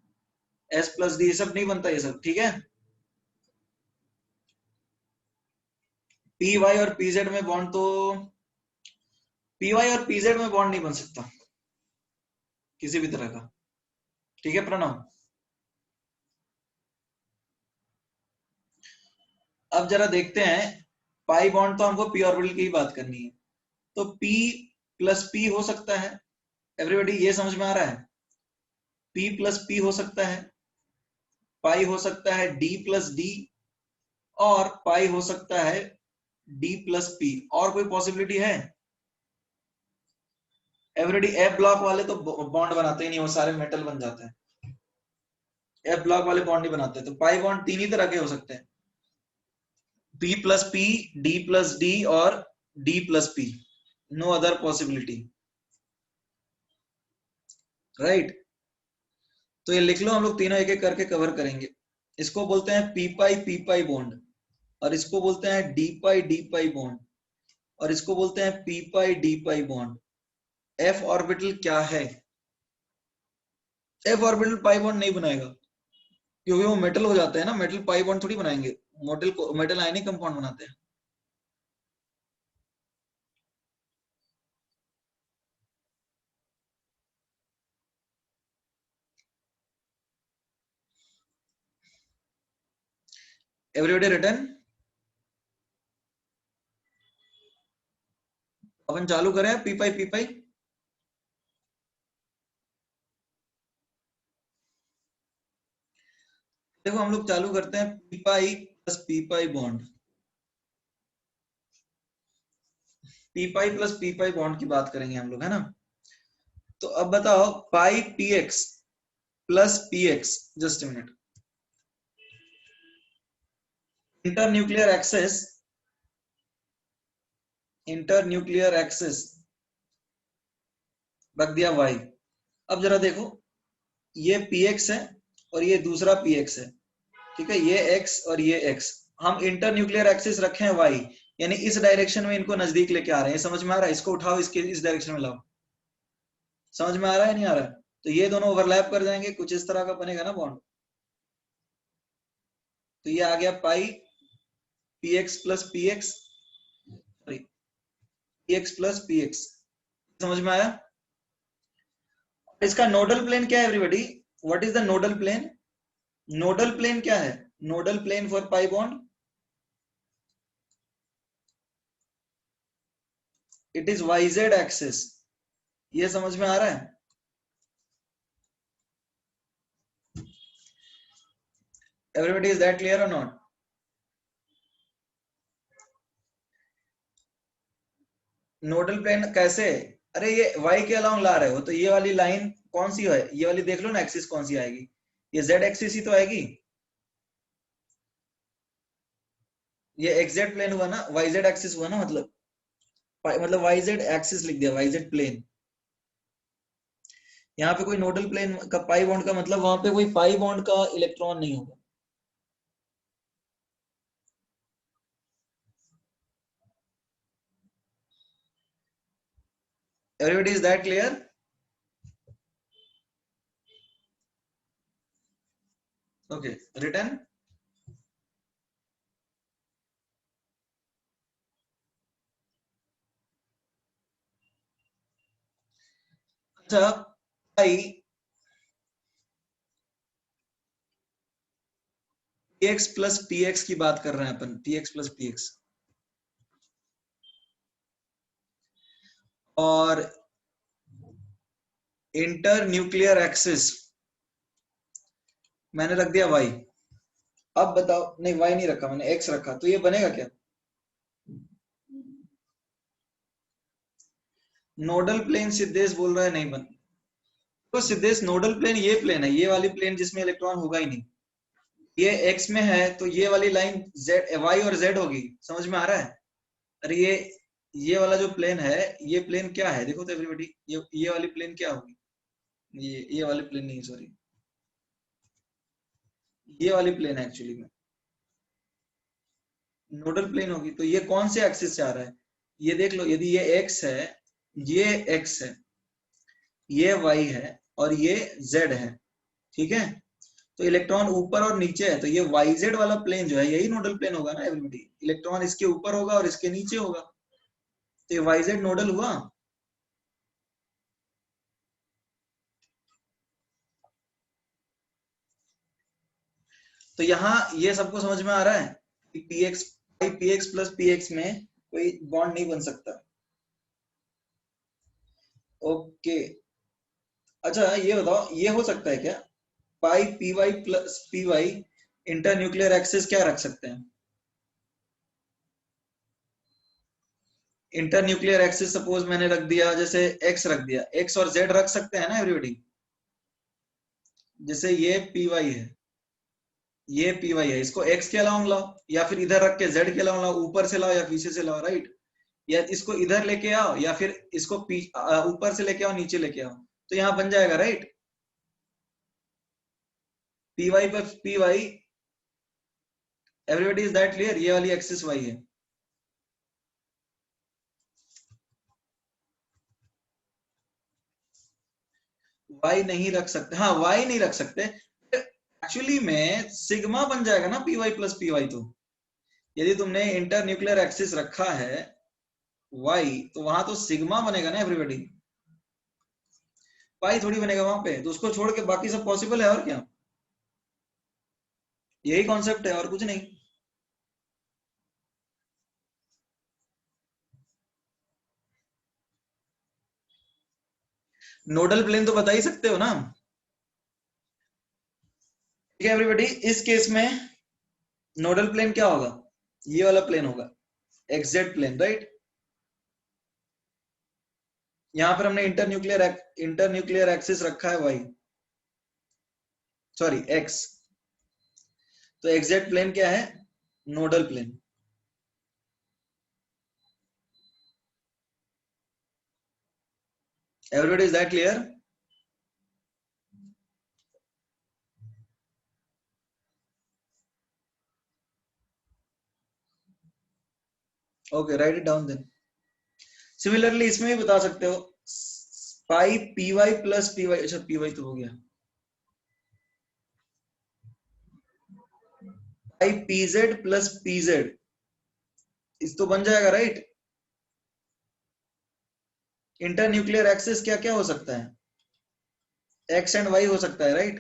एस प्लस डी, ये सब नहीं बनता ये सब, ठीक है। पी वाई और पीजेड में बॉन्ड तो, पी वाई और पीजेड में बॉन्ड नहीं बन सकता किसी भी तरह का, ठीक है प्रणव? अब जरा देखते हैं, पाई बॉन्ड तो हमको पी ऑर्बिटल की ही बात करनी है, तो p प्लस p हो सकता है, एवरीबॉडी ये समझ में आ रहा है? p प्लस p हो सकता है, पाई हो सकता है d प्लस d, और पाई हो सकता है d प्लस p। और कोई पॉसिबिलिटी है? एवरीबॉडी एफ ब्लॉक वाले तो बॉन्ड बनाते ही नहीं, वो सारे मेटल बन जाते हैं, एफ ब्लॉक वाले बॉन्ड नहीं बनाते, तो पाई बॉन्ड तीन ही तरह के हो सकते हैं, p plus p, d plus d और d plus p, no other possibility, right? तो ये लिख लो, हम लोग तीनों एक एक करके कवर करेंगे। इसको बोलते हैं पी पाई बॉन्ड, और इसको बोलते हैं डी पाई बॉन्ड, और इसको बोलते हैं P pi D pi bond. F orbital क्या है? एफ ऑर्बिटल पाई बॉन्ड नहीं बनाएगा, क्योंकि वो मेटल हो जाते हैं ना, मेटल पाई बॉन्ड थोड़ी बनाएंगे, मेटल आयनिक कंपाउंड बनाते हैं। Everybody return? अपन चालू करें पी पाई? देखो हम लोग चालू करते हैं P pi plus P pi bond, P pi plus P pi bond की बात करेंगे हम लोग, है ना? तो अब बताओ, pi P X plus P X, just a minute, internuclear axis, internuclear axis रख दिया y। अब जरा देखो, ये px है और ये दूसरा px है, ठीक है, ये x और ये x, हम इंटरन्यूक्लियर एक्सिस रखे हैं y, यानी इस डायरेक्शन में इनको नजदीक लेके आ रहे हैं, समझ में आ रहा है? इसको उठाओ, इसके इस डायरेक्शन में लाओ, समझ में आ रहा है नहीं आ रहा है? तो ये दोनों ओवरलैप कर जाएंगे, कुछ इस तरह का बनेगा ना बॉन्ड। तो ये आ गया pi px plus px, sorry px plus px, समझ में आया? इसका नोडल प्लेन क्या है everybody? What is the nodal plane? Nodal plane क्या है? Nodal plane for pi bond, it is yz axis, ये समझ में आ रहा है? एवरीबॉडी इज दैट क्लियर और नॉट? नोडल प्लेन कैसे? अरे ये y के अलोंग ला रहे हो, तो ये वाली लाइन कौन सी है? ये वाली देख लो ना, एक्सिस कौन सी आएगी? ये z एक्सिस ही तो आएगी, ये xz प्लेन हुआ ना, yz एक्सिस हुआ ना, मतलब yz एक्सिस लिख दिया, yz प्लेन। यहाँ पे कोई नोडल प्लेन का पाई बॉन्ड का मतलब वहां पे कोई पाई बॉन्ड का इलेक्ट्रॉन नहीं होगा। Everybody is that clear? Okay, return. अच्छा, पाई px प्लस px की बात कर रहे हैं अपन, px प्लस px, और इंटर न्यूक्लियर एक्सिस मैंने रख दिया y। अब बताओ, नहीं y नहीं रखा मैंने, x रखा, तो ये बनेगा क्या? नोडल प्लेन सिद्धेश बोल रहा है नहीं बन, तो सिद्धेश नोडल प्लेन ये प्लेन है, ये वाली प्लेन जिसमें इलेक्ट्रॉन होगा ही नहीं, ये x में है, तो ये वाली लाइन z y और z होगी, समझ में आ रहा है? अरे ये वाला जो प्लेन है, ये प्लेन क्या है देखो तो एवरीबॉडी, ये वाली प्लेन क्या होगी? ये वाली प्लेन नहीं, सॉरी, ये वाली प्लेन है एक्चुअली में नोडल प्लेन होगी। तो ये कौन से एक्सिस से आ रहा है? ये देख लो, यदि ये x है, ये x है, ये y है, और ये z है, ठीक है, तो इलेक्ट्रॉन ऊपर और नीचे है, तो ये yz वाला प्लेन जो है, यही नोडल प्लेन होगा ना एवरीबॉडी, इलेक्ट्रॉन इसके ऊपर होगा और इसके नीचे होगा, तो ये yz नोडल हुआ। तो यहाँ ये सबको समझ में आ रहा है? px px प्लस px में कोई बॉन्ड नहीं बन सकता। ओके, अच्छा ये बताओ, ये हो सकता है क्या, pi P Y plus P Y inter nuclear axis क्या रख सकते हैं? इंटर न्यूक्लियर एक्सिस सपोज मैंने रख दिया, जैसे एक्स रख दिया, एक्स और जेड रख सकते हैं ना एवरीबॉडी। जैसे ये पी वाई है, ये पी वाई है, इसको एक्स के अलावा लाओ, या फिर इधर रख के जेड के अलावा लाओ, ऊपर से लाओ या पीछे से लाओ, राइट। या इसको इधर लेके आओ या फिर इसको ऊपर से लेके आओ, नीचे लेके आओ, तो यहाँ बन जाएगा, राइट। पी वाई पर P Y, everybody is that clear? ये वाली एक्सिस वाई है। वाई नहीं रख सकते, हाँ वाई नहीं रख सकते। एक्चुअली में सिग्मा बन जाएगा ना P Y plus P Y. तो यदि तुमने इंटर न्यूक्लियर एक्सिस रखा है वाई, तो वहां तो सिग्मा बनेगा ना एवरीबॉडी, पाई थोड़ी बनेगा वहां पे। तो उसको छोड़ के बाकी सब पॉसिबल है, और क्या, यही कॉन्सेप्ट है और कुछ नहीं। नोडल प्लेन तो बता ही सकते हो ना। ठीक है एवरीबॉडी, इस केस में नोडल प्लेन क्या होगा, ये वाला प्लेन होगा, एक्जेक्ट प्लेन, राइट। यहां पर हमने इंटर न्यूक्लियर एक्सिस रखा है वाई, सॉरी एक्स, तो एग्जैक्ट प्लेन क्या है, nodal plane. Everybody is that clear? Okay, write it down then. Similarly इसमें भी बता सकते हो, pi P Y plus P Y, अच्छा पी वाई तो हो गया, pi P Z plus P Z, इस तो बन जाएगा, राइट। इंटर न्यूक्लियर एक्सिस क्या क्या हो सकता है, एक्स एंड वाई हो सकता है, राइट।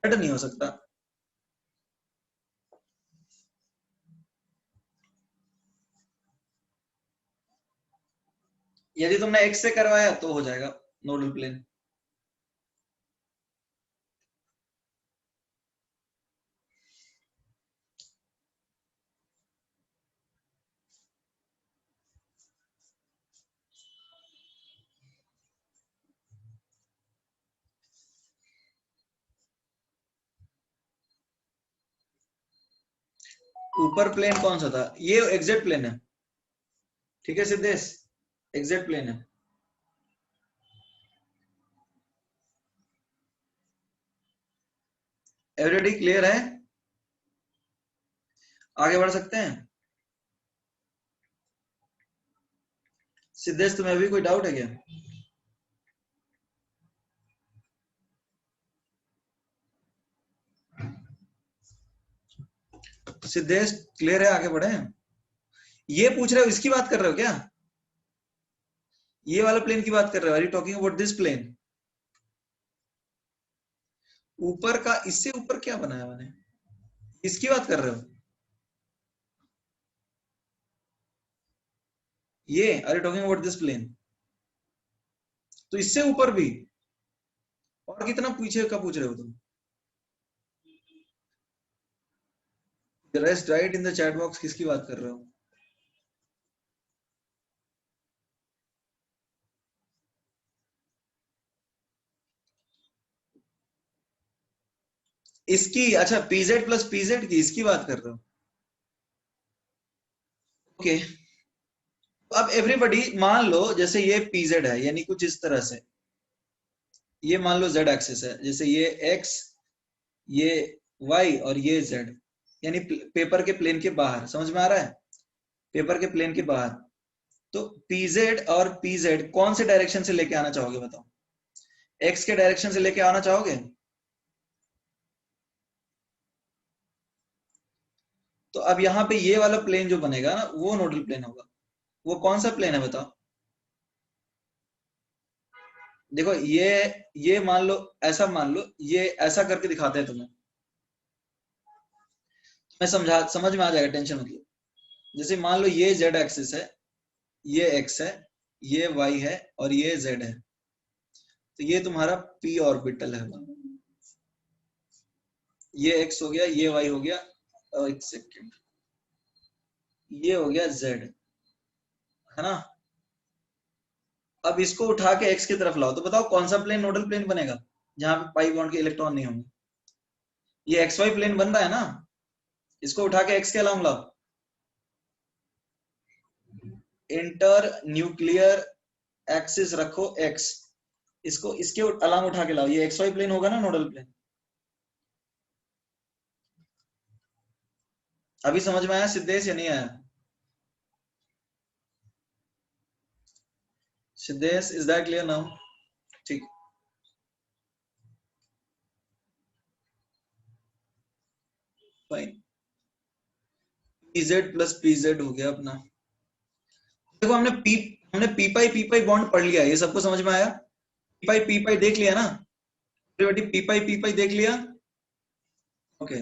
जेड नहीं हो सकता। यदि तुमने एक्स से करवाया तो हो जाएगा नोडल प्लेन। ऊपर प्लेन कौन सा था, ये एग्जैक्ट प्लेन है, ठीक है सिद्धेश, एग्जैक्ट प्लेन है। एवरीबॉडी क्लियर है? आगे बढ़ सकते हैं। सिद्धेश तुम्हें अभी कोई डाउट है क्या? सिद्धेश क्लियर है, आगे बढ़े। ये पूछ रहे हो, इसकी बात कर रहे हो क्या, ये वाला प्लेन की बात कर रहे हो, are you talking about this plane? ऊपर का, इससे ऊपर क्या बनाया मैंने, इसकी बात कर रहे हो? ये are you talking about this plane? तो इससे ऊपर भी, और कितना पीछे का पूछ रहे हो तुम? Rest right in the chat box, किसकी बात कर रहे हो? इसकी, अच्छा पीजेड प्लस पीजेड की, इसकी बात कर रहे हो? ओके, अब एवरीबॉडी मान लो जैसे ये पीजेड है, यानी कुछ इस तरह से, ये मान लो जेड एक्सिस है, जैसे ये एक्स, ये वाई और ये जेड, यानी पेपर के प्लेन के बाहर, समझ में आ रहा है, पेपर के प्लेन के बाहर। तो पीजेड और पीजेड कौन से डायरेक्शन से लेके आना चाहोगे बताओ, एक्स के डायरेक्शन से लेके आना चाहोगे? तो अब यहाँ पे ये वाला प्लेन जो बनेगा ना, वो नोडल प्लेन होगा। वो कौन सा प्लेन है बताओ? देखो ये मान लो, ऐसा मान लो, ये ऐसा करके दिखाते हैं तुम्हें, मैं समझ में आ जाएगा, टेंशन मत लो। जैसे मान लो ये z एक्सिस है, ये x है, ये y है और ये z है, तो ये तुम्हारा p ऑर्बिटल है। ये x हो गया, ये y हो गया, एक सेकेंड, ये हो गया z, है ना। अब इसको उठा के x की तरफ लाओ, तो बताओ कौन सा प्लेन नोडल प्लेन बनेगा जहां पे पाई बॉन्ड के इलेक्ट्रॉन नहीं होंगे। ये xy प्लेन बन रहा है ना, इसको उठा के x के अलावा लाओ। इंटर न्यूक्लियर एक्सिस रखो x, इसको इसके अलावा उठा के लाओ, ये xy प्लेन होगा ना नोडल प्लेन। अभी समझ में आया सिद्धेश या नहीं आया? Siddhesh, is that clear now? ठीक, फाइन। pz प्लस pz हो गया अपना। देखो हमने पी पाई बॉन्ड पढ़ लिया, ये सबको समझ में आया? पी पाई देख लिया ना, पी पाई देख लिया। ओके,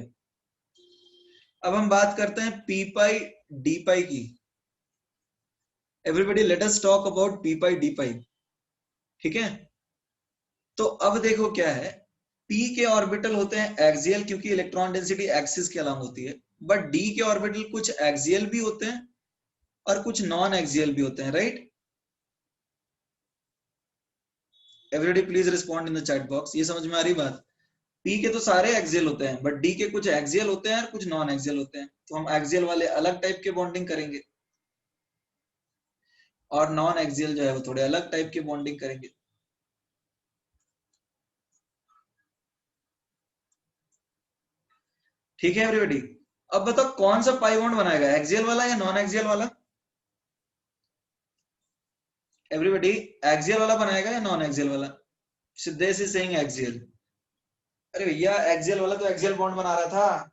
अब हम बात करते हैं पी पाई डी पाई की। Everybody let us talk about P pi D pi, ठीक है। तो अब देखो क्या है, p के ऑर्बिटल होते हैं एक्सियल, क्योंकि इलेक्ट्रॉन डेंसिटी एक्सिस के अलावा होती है, बट d के ऑर्बिटल कुछ एक्सियल भी होते हैं और कुछ नॉन एक्सियल भी होते हैं, right. Everybody please respond in the chat box, ये समझ में आ रही बात? p के तो सारे एक्सियल होते हैं, बट d के कुछ एक्सियल होते हैं और कुछ नॉन एक्सियल होते हैं, तो हम एक्सियल वाले अलग टाइप के बॉन्डिंग करेंगे और नॉन एक्सियल जो है वो थोड़े अलग टाइप के बॉन्डिंग करेंगे। ठीक है एवरीबॉडी, अब बताओ कौन सा पाई बॉन्ड बनाएगा, एक्सियल वाला या नॉन एक्सियल वाला? एवरीबॉडी, एक्सियल वाला बनाएगा या नॉन एक्सियल वाला? Siddhesh is saying axial. अरे भैया एक्सियल वाला तो एक्सियल बॉन्ड बना रहा था,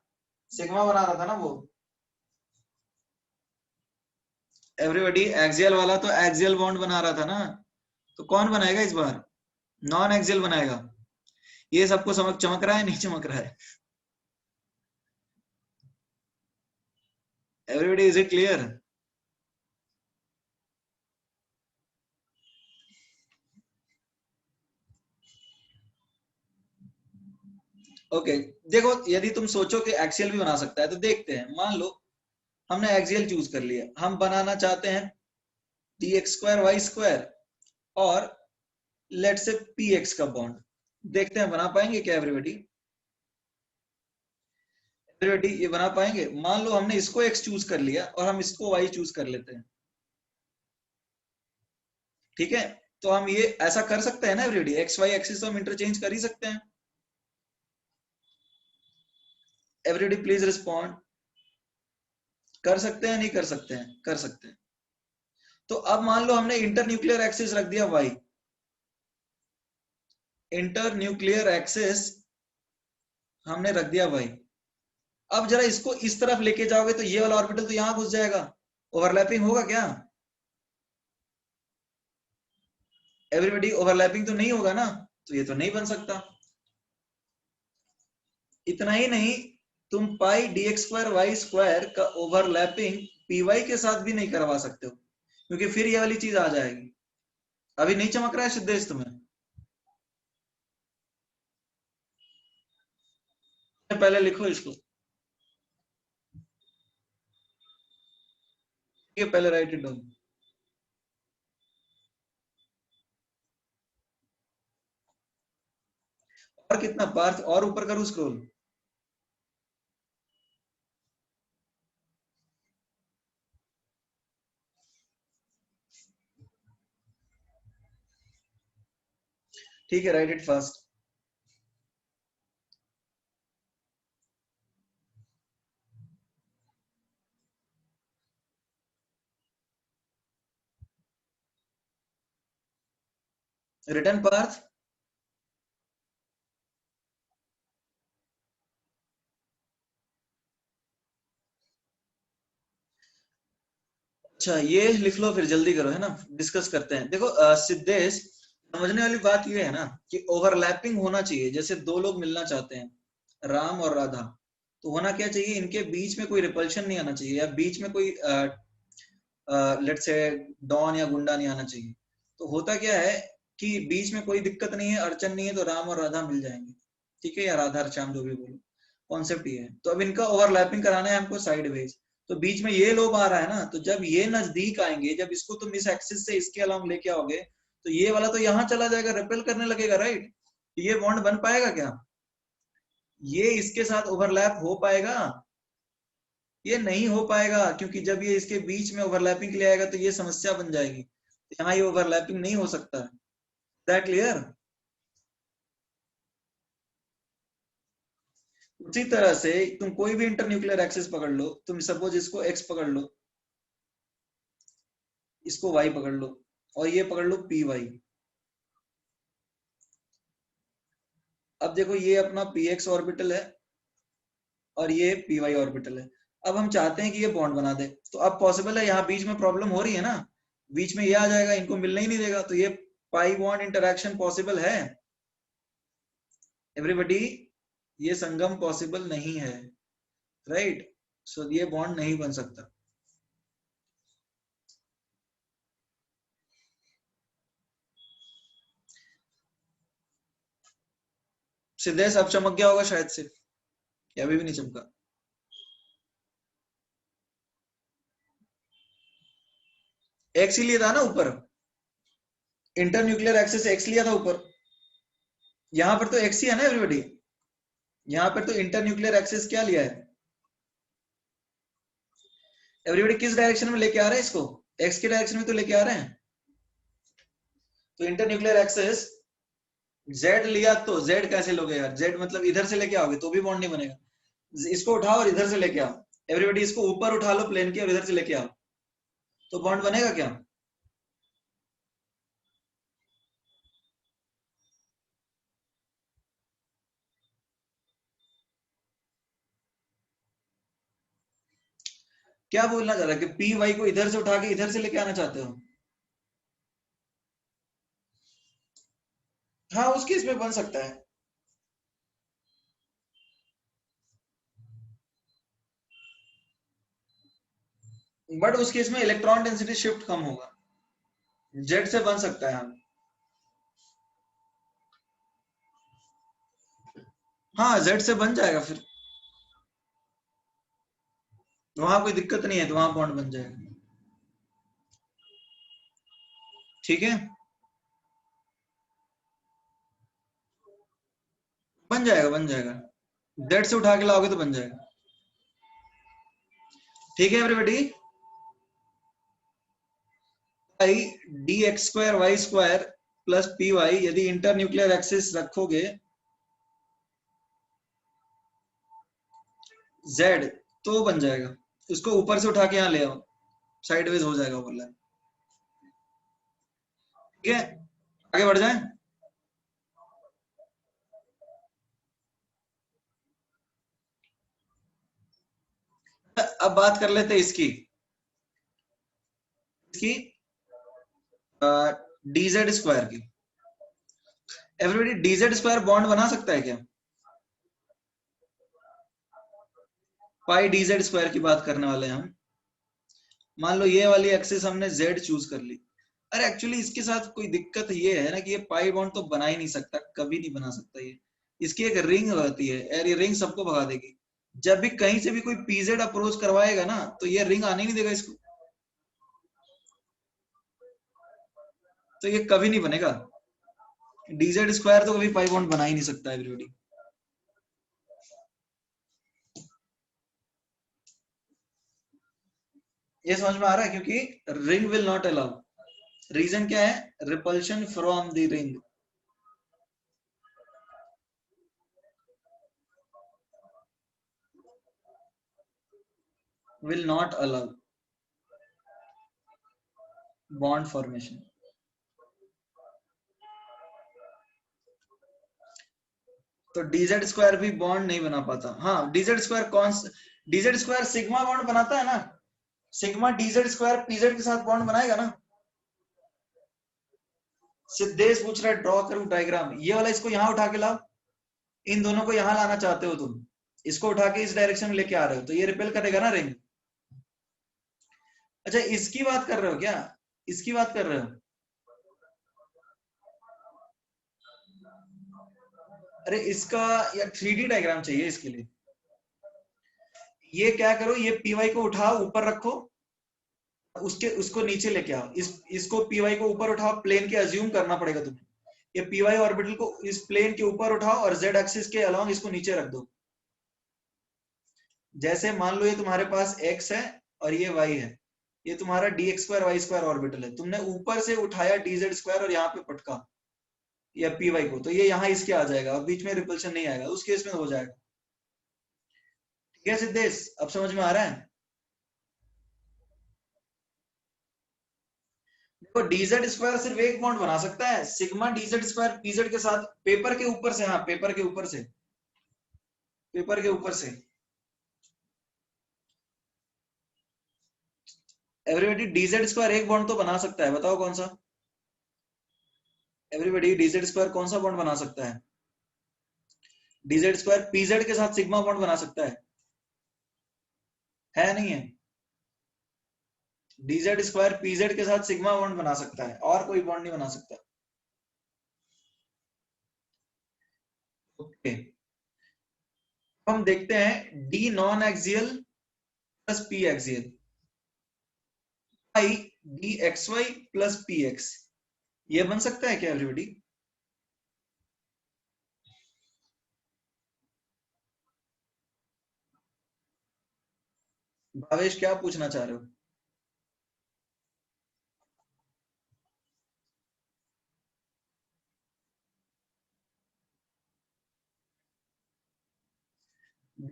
सिग्मा बना रहा था ना वो। एवरीबॉडी, एक्सियल वाला तो एक्सियल बॉन्ड बना रहा था ना, तो कौन बनाएगा इस बार? नॉन एक्सियल बनाएगा। ये सबको समझ चमक रहा है नहीं चमक रहा है? Everybody, is it clear? Okay, देखो यदि तुम सोचो कि एक्सियल भी बना सकता है तो देखते हैं। मान लो हमने एक्सियल चूज कर लिया, हम बनाना चाहते हैं dx स्क्वायर वाई स्क्वायर और लेट से px का बॉन्ड, देखते हैं बना पाएंगे क्या एवरीबॉडी? एवरीबॉडी ये बना पाएंगे? मान लो हमने इसको x चूज कर लिया और हम इसको y चूज कर लेते हैं, ठीक है। तो हम ये ऐसा कर सकते हैं ना एवरीबॉडी, एक्स वाई एक्सिस तो हम इंटरचेंज कर ही सकते हैं। एवरीबॉडी प्लीज रिस्पॉन्ड, कर सकते हैं नहीं कर सकते हैं? कर सकते हैं। तो अब मान लो हमने इंटर न्यूक्लियर एक्सिस रख दिया y, इंटर न्यूक्लियर एक्सिस हमने रख दिया y। अब जरा इसको इस तरफ लेके जाओगे तो ये वाला ऑर्बिटल तो यहां घुस जाएगा, ओवरलैपिंग होगा क्या? एवरीबॉडी, ओवरलैपिंग तो नहीं होगा ना, तो ये तो नहीं बन सकता। इतना ही नहीं, तुम पाई dx स्क्वायर वाई स्क्वायर का ओवरलैपिंग py के साथ भी नहीं करवा सकते हो, क्योंकि फिर ये वाली चीज आ जाएगी। अभी नहीं चमक रहा है सिद्धेश तुम्हें? पहले लिखो इसको, ये पहले राइट इट डाउन। और कितना पार्थ, और ऊपर करूं स्क्रॉल? ठीक है, write it fast. Return Parth. अच्छा ये लिख लो, फिर जल्दी करो, है ना, डिस्कस करते हैं। देखो सिद्धेश, समझने वाली बात ये है ना कि ओवरलैपिंग होना चाहिए। जैसे दो लोग मिलना चाहते हैं, राम और राधा, तो होना क्या चाहिए, इनके बीच में कोई रिपल्शन नहीं आना चाहिए, या बीच में कोई लेट्स से डॉन या गुंडा नहीं आना चाहिए। तो होता क्या है कि बीच में कोई दिक्कत नहीं है, अड़चन नहीं है, तो राम और राधा मिल जाएंगे, ठीक है, या राधा और श्याम जो भी बोलो, कॉन्सेप्ट ये है। तो अब इनका ओवरलैपिंग कराना है हमको साइडवेज, तो बीच में ये लोब आ रहा है ना, तो जब ये नजदीक आएंगे, जब इसको तुम इस एक्सिस से इसके अलावा लेके आओगे, तो ये वाला तो यहाँ चला जाएगा, रिपेल करने लगेगा, राइट। ये बॉन्ड बन पाएगा क्या, ये इसके साथ ओवरलैप हो पाएगा, ये नहीं हो पाएगा, क्योंकि जब ये इसके बीच में ओवरलैपिंग के लिए आएगा तो ये समस्या बन जाएगी, यहाँ ये ओवरलैपिंग नहीं हो सकता। That clear. उसी तरह से तुम कोई भी इंटरन्यूक्लियर एक्सिस पकड़ लो, तुम सपोज इसको एक्स पकड़ लो, इसको वाई पकड़ लो, और ये पकड़ लो पी वाई। अब देखो ये अपना पी एक्स ऑर्बिटल है और ये पी वाई ऑर्बिटल है। अब हम चाहते हैं कि ये बॉन्ड बना दे, तो अब पॉसिबल है, यहाँ बीच में प्रॉब्लम हो रही है ना, बीच में ये आ जाएगा, इनको मिलने ही नहीं देगा, तो ये पाई बॉन्ड इंटरैक्शन पॉसिबल है एवरीबॉडी, ये संगम पॉसिबल नहीं है, राइट। सो ये बॉन्ड नहीं बन सकता। सिद्धेश अब चमक गया होगा शायद से, या अभी भी नहीं चमका। एक्स ही लिया था ना ऊपर, इंटरन्यूक्लियर एक्सिस एक्स लिया था ऊपर, यहां पर तो एक्स ही है ना एवरीबॉडी, यहां पर तो इंटरन्यूक्लियर एक्सिस क्या लिया है एवरीबॉडी, किस डायरेक्शन में लेके आ रहे हैं इसको, एक्स के डायरेक्शन में तो लेके आ रहे हैं। तो इंटरन्यूक्लियर एक्सिस जेड लिया, तो जेड कैसे लोगे यार, जेड मतलब इधर से लेके आओगे तो भी बॉन्ड नहीं बनेगा, इसको उठाओ और इधर से लेके आओ एवरीबॉडी, इसको ऊपर उठा लो प्लेन के और इधर से लेके आओ, तो बॉन्ड बनेगा क्या। क्या बोलना चाह रहा है कि पी वाई को इधर से उठा के इधर से लेके आना चाहते हो। हाँ उस केस में बन सकता है, बट उस केस में इलेक्ट्रॉन डेंसिटी शिफ्ट कम होगा, जेड से बन सकता है। हाँ जेड से बन जाएगा फिर, वहां कोई दिक्कत नहीं है, तो वहां बॉन्ड बन जाएगा, ठीक है, बन जाएगा बन जाएगा, जेड से उठा के लाओगे तो बन जाएगा, ठीक है एवरीबॉडी। आई D X square Y square plus P Y, यदि इंटर न्यूक्लियर एक्सिस रखोगे जेड, तो बन जाएगा, उसको ऊपर से उठा के यहाँ ले आओ, साइडवेज हो जाएगा ओवरलैप, ठीक है, आगे बढ़ जाए। अब बात कर लेते हैं इसकी इसकी डीजेड स्क्वायर की। एवरीबॉडी डीजेड स्क्वायर बॉन्ड बना सकता है क्या, पाई डीजेड स्क्वायर की बात करने वाले हैं हम। मान लो ये वाली एक्सिस हमने जेड चूज कर ली, अरे एक्चुअली इसके साथ कोई दिक्कत ये है ना कि ये पाई बॉन्ड तो बना ही नहीं सकता, कभी नहीं बना सकता ये, इसकी एक रिंग होती है यार, ये रिंग सबको भगा देगी, जब भी कहीं से भी कोई पीजेड अप्रोच करवाएगा ना, तो ये रिंग आने नहीं देगा इसको, तो ये कभी नहीं बनेगा, डीजेड स्क्वायर तो कभी पाई बॉन्ड बना ही नहीं सकता एवरीबॉडी। ये समझ में आ रहा है, क्योंकि ring will not allow, reason क्या है, repulsion from the ring, will not allow bond formation. तो डीजेड स्क्वायर भी बॉन्ड नहीं बना पाता। हाँ डीजेड स्क्वायर कौन, डीजेड स्क्वायर सिग्मा बॉन्ड बनाता है ना, सिग्मा डीजेड स्क्वायर पीजेड के साथ बॉन्ड बनाएगा ना। सिद्धेश पूछ रहा है ड्रॉ करूं डायग्राम, ये वाला इसको यहाँ उठा के लाओ, इन दोनों को यहाँ लाना चाहते हो तुम, इसको उठा के इस डायरेक्शन में लेके आ रहे हो तो ये रिपेल करेगा ना रिंग। अच्छा इसकी बात कर रहे हो क्या, इसकी बात कर रहे हो? अरे इसका या 3D डायग्राम चाहिए इसके लिए। ये क्या करो, ये पी को उठाओ ऊपर रखो, उसके उसको नीचे लेके आओ, इसको पी को ऊपर उठाओ, प्लेन के अज्यूम करना पड़ेगा तुम्हें। ये पी ऑर्बिटल को इस प्लेन के ऊपर उठाओ और जेड एक्सिस के अलोंग इसको नीचे रख दो। जैसे मान लो ये तुम्हारे पास x है और ये y है, ये तुम्हारा dx² y² ऑर्बिटल है, तुमने ऊपर से उठाया dz² और यहाँ पे पटका या पी को, तो ये यहाँ इसके आ जाएगा और बीच में रिपल्शन नहीं आएगा, उस केस में हो जाएगा। ठीक है सिद्धेश, अब समझ में आ रहा है? देखो dz² सिर्फ एक बॉन्ड बना सकता है, सिग्मा dz² pz के साथ, पेपर के ऊपर से, हाँ पेपर के ऊपर से, पेपर के ऊपर से। एवरीबॉडी dz² एक बॉन्ड तो बना सकता है, बताओ कौन सा? एवरीबॉडी dz² कौन सा बॉन्ड बना सकता है? dz² pz के साथ सिग्मा बॉन्ड बना सकता है नहीं है? dz² pz के साथ सिग्मा बॉन्ड बना सकता है, और कोई बॉन्ड नहीं बना सकता। ओके, हम देखते हैं d non axial plus p axial, i dxy plus px, ये बन सकता है क्या एवरीबॉडी? भावेश क्या पूछना चाह रहे हो?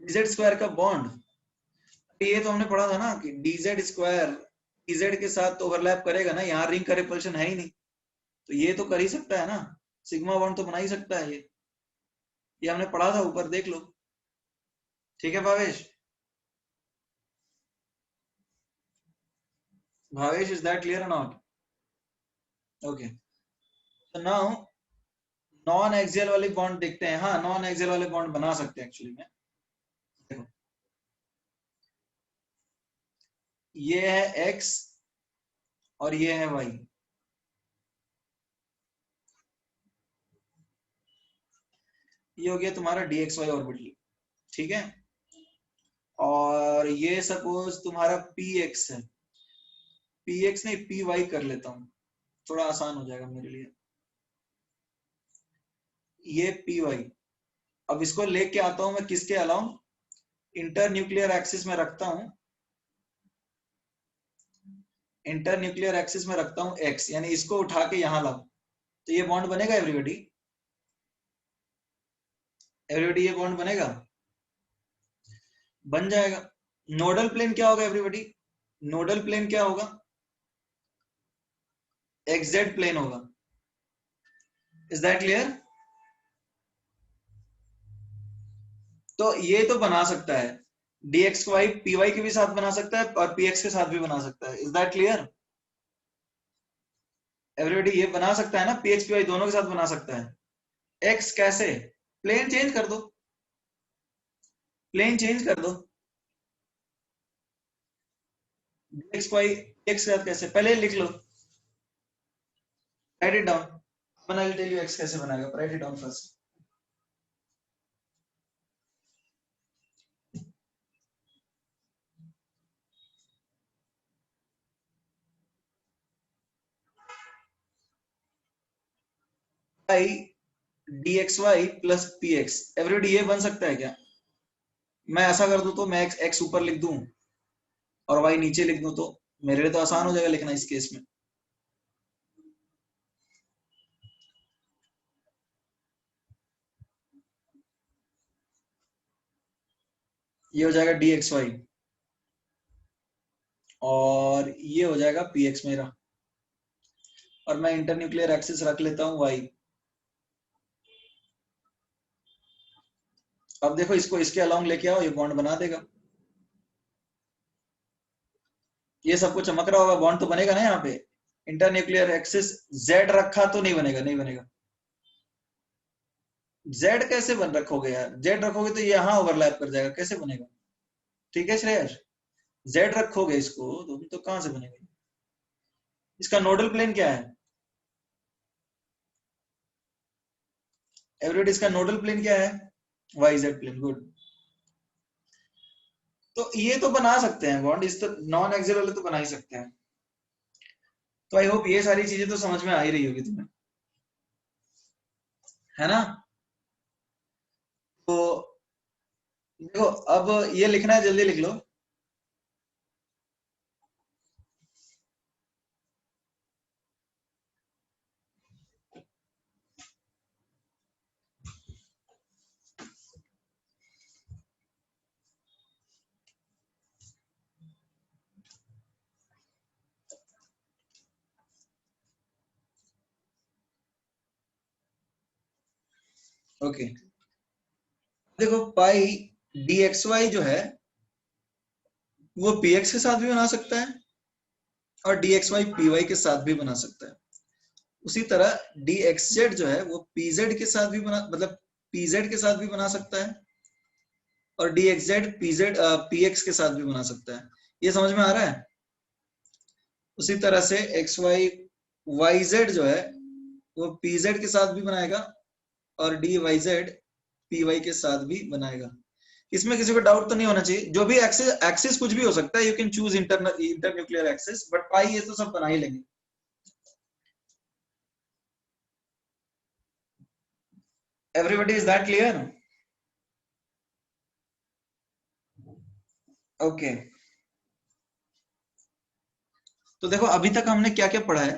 dz² का बॉन्ड, ये तो हमने पढ़ा था ना कि dz² pz के साथ तो ओवरलैप करेगा ना, यहाँ रिंग का रिपल्शन है ही नहीं, तो ये तो कर ही सकता है ना, सिग्मा बॉन्ड तो बना ही सकता है ये हमने पढ़ा था ऊपर, देख लो। ठीक है Bhavesh? Bhavesh is that clear और नॉट? ओके, तो नाउ नॉन एक्सियल वाले बॉन्ड देखते हैं। हाँ नॉन एक्सियल वाले बॉन्ड बना सकते हैं एक्चुअली में। देखो ये है x और ये है y, ये हो गया तुम्हारा dxy ऑर्बिटल, ठीक है? और ये सपोज तुम्हारा px है, px नहीं py कर लेता हूं, थोड़ा आसान हो जाएगा मेरे लिए। ये py, अब इसको लेके आता हूं मैं किसके अलाउंग, इंटर न्यूक्लियर एक्सिस में रखता हूं, इंटर न्यूक्लियर एक्सिस में रखता हूं x, यानी इसको उठा के यहां लाओ, तो ये बॉन्ड बनेगा एवरीबॉडी? एवरीबॉडी ये बॉन्ड बनेगा, बन जाएगा। नोडल प्लेन क्या होगा एवरीबॉडी? नोडल प्लेन क्या होगा? xz प्लेन होगा। Is that clear? तो ये तो बना सकता है, dxy py के भी साथ बना सकता है और px के साथ भी बना सकता है। Is that clear everybody? ये बना सकता है ना, px py दोनों के साथ बना सकता है। x कैसे? प्लेन चेंज कर दो, प्लेन चेंज कर दो। dxy x के साथ कैसे, पहले लिख लो, write it down, I will tell you x कैसे बनाएगा, write it down first. i dxy plus px, everybody ये बन सकता है क्या? मैं ऐसा कर दूं तो मैं x ऊपर लिख दूं और y नीचे लिख दूं, तो मेरे लिए तो आसान हो जाएगा लिखना इस केस में। ये हो जाएगा dxy और ये हो जाएगा px मेरा, और मैं इंटरन्यूक्लियर एक्सिस रख लेता हूं y। अब देखो इसको इसके अलाउंग लेके आओ, ये बॉन्ड बना देगा, ये सबको चमक रहा होगा, बॉन्ड तो बनेगा ना यहाँ पे। इंटरन्यूक्लियर एक्सिस z रखा तो नहीं बनेगा, नहीं बनेगा। जेड कैसे बन रखोगे यार, जेड रखोगे तो यहाँ ओवरलैप कर जाएगा, कैसे बनेगा? ठीक है श्रेयस, जेड रखोगे इसको तो कहां से बनेगा? इसका नोडल प्लेन क्या है एवरीबॉडी? इसका नोडल प्लेन क्या है? Y Z plane, good. तो ये तो बना सकते हैं बॉन्ड, इस तो नॉन एक्सियल वाले तो बना ही सकते हैं। तो आई होप ये सारी चीजें तो समझ में आ ही रही होगी तुम्हें, है ना? तो देखो अब ये लिखना है, जल्दी लिख लो। ओके, देखो पाई डी एक्स वाई जो है वो पी एक्स के साथ भी बना सकता है और D X Y P Y के साथ भी बना सकता है। उसी तरह डी एक्स जेड जो है वो पी जेड के साथ भी बना, मतलब पी जेड के साथ भी बना सकता है और D X Z P Z P x के साथ भी बना सकता है। ये समझ में आ रहा है? उसी तरह से एक्स वाई वाई जेड जो है वो पी जेड के साथ भी बनाएगा और D Y Z P Y के साथ भी बनाएगा। इसमें किसी को डाउट तो नहीं होना चाहिए। जो भी एक्सिस एक्सिस कुछ भी हो सकता है, you can choose inter nuclear axis, but पाई ये तो सब बना ही लेंगे। Everybody is that clear? Okay, तो देखो अभी तक हमने क्या क्या पढ़ा है,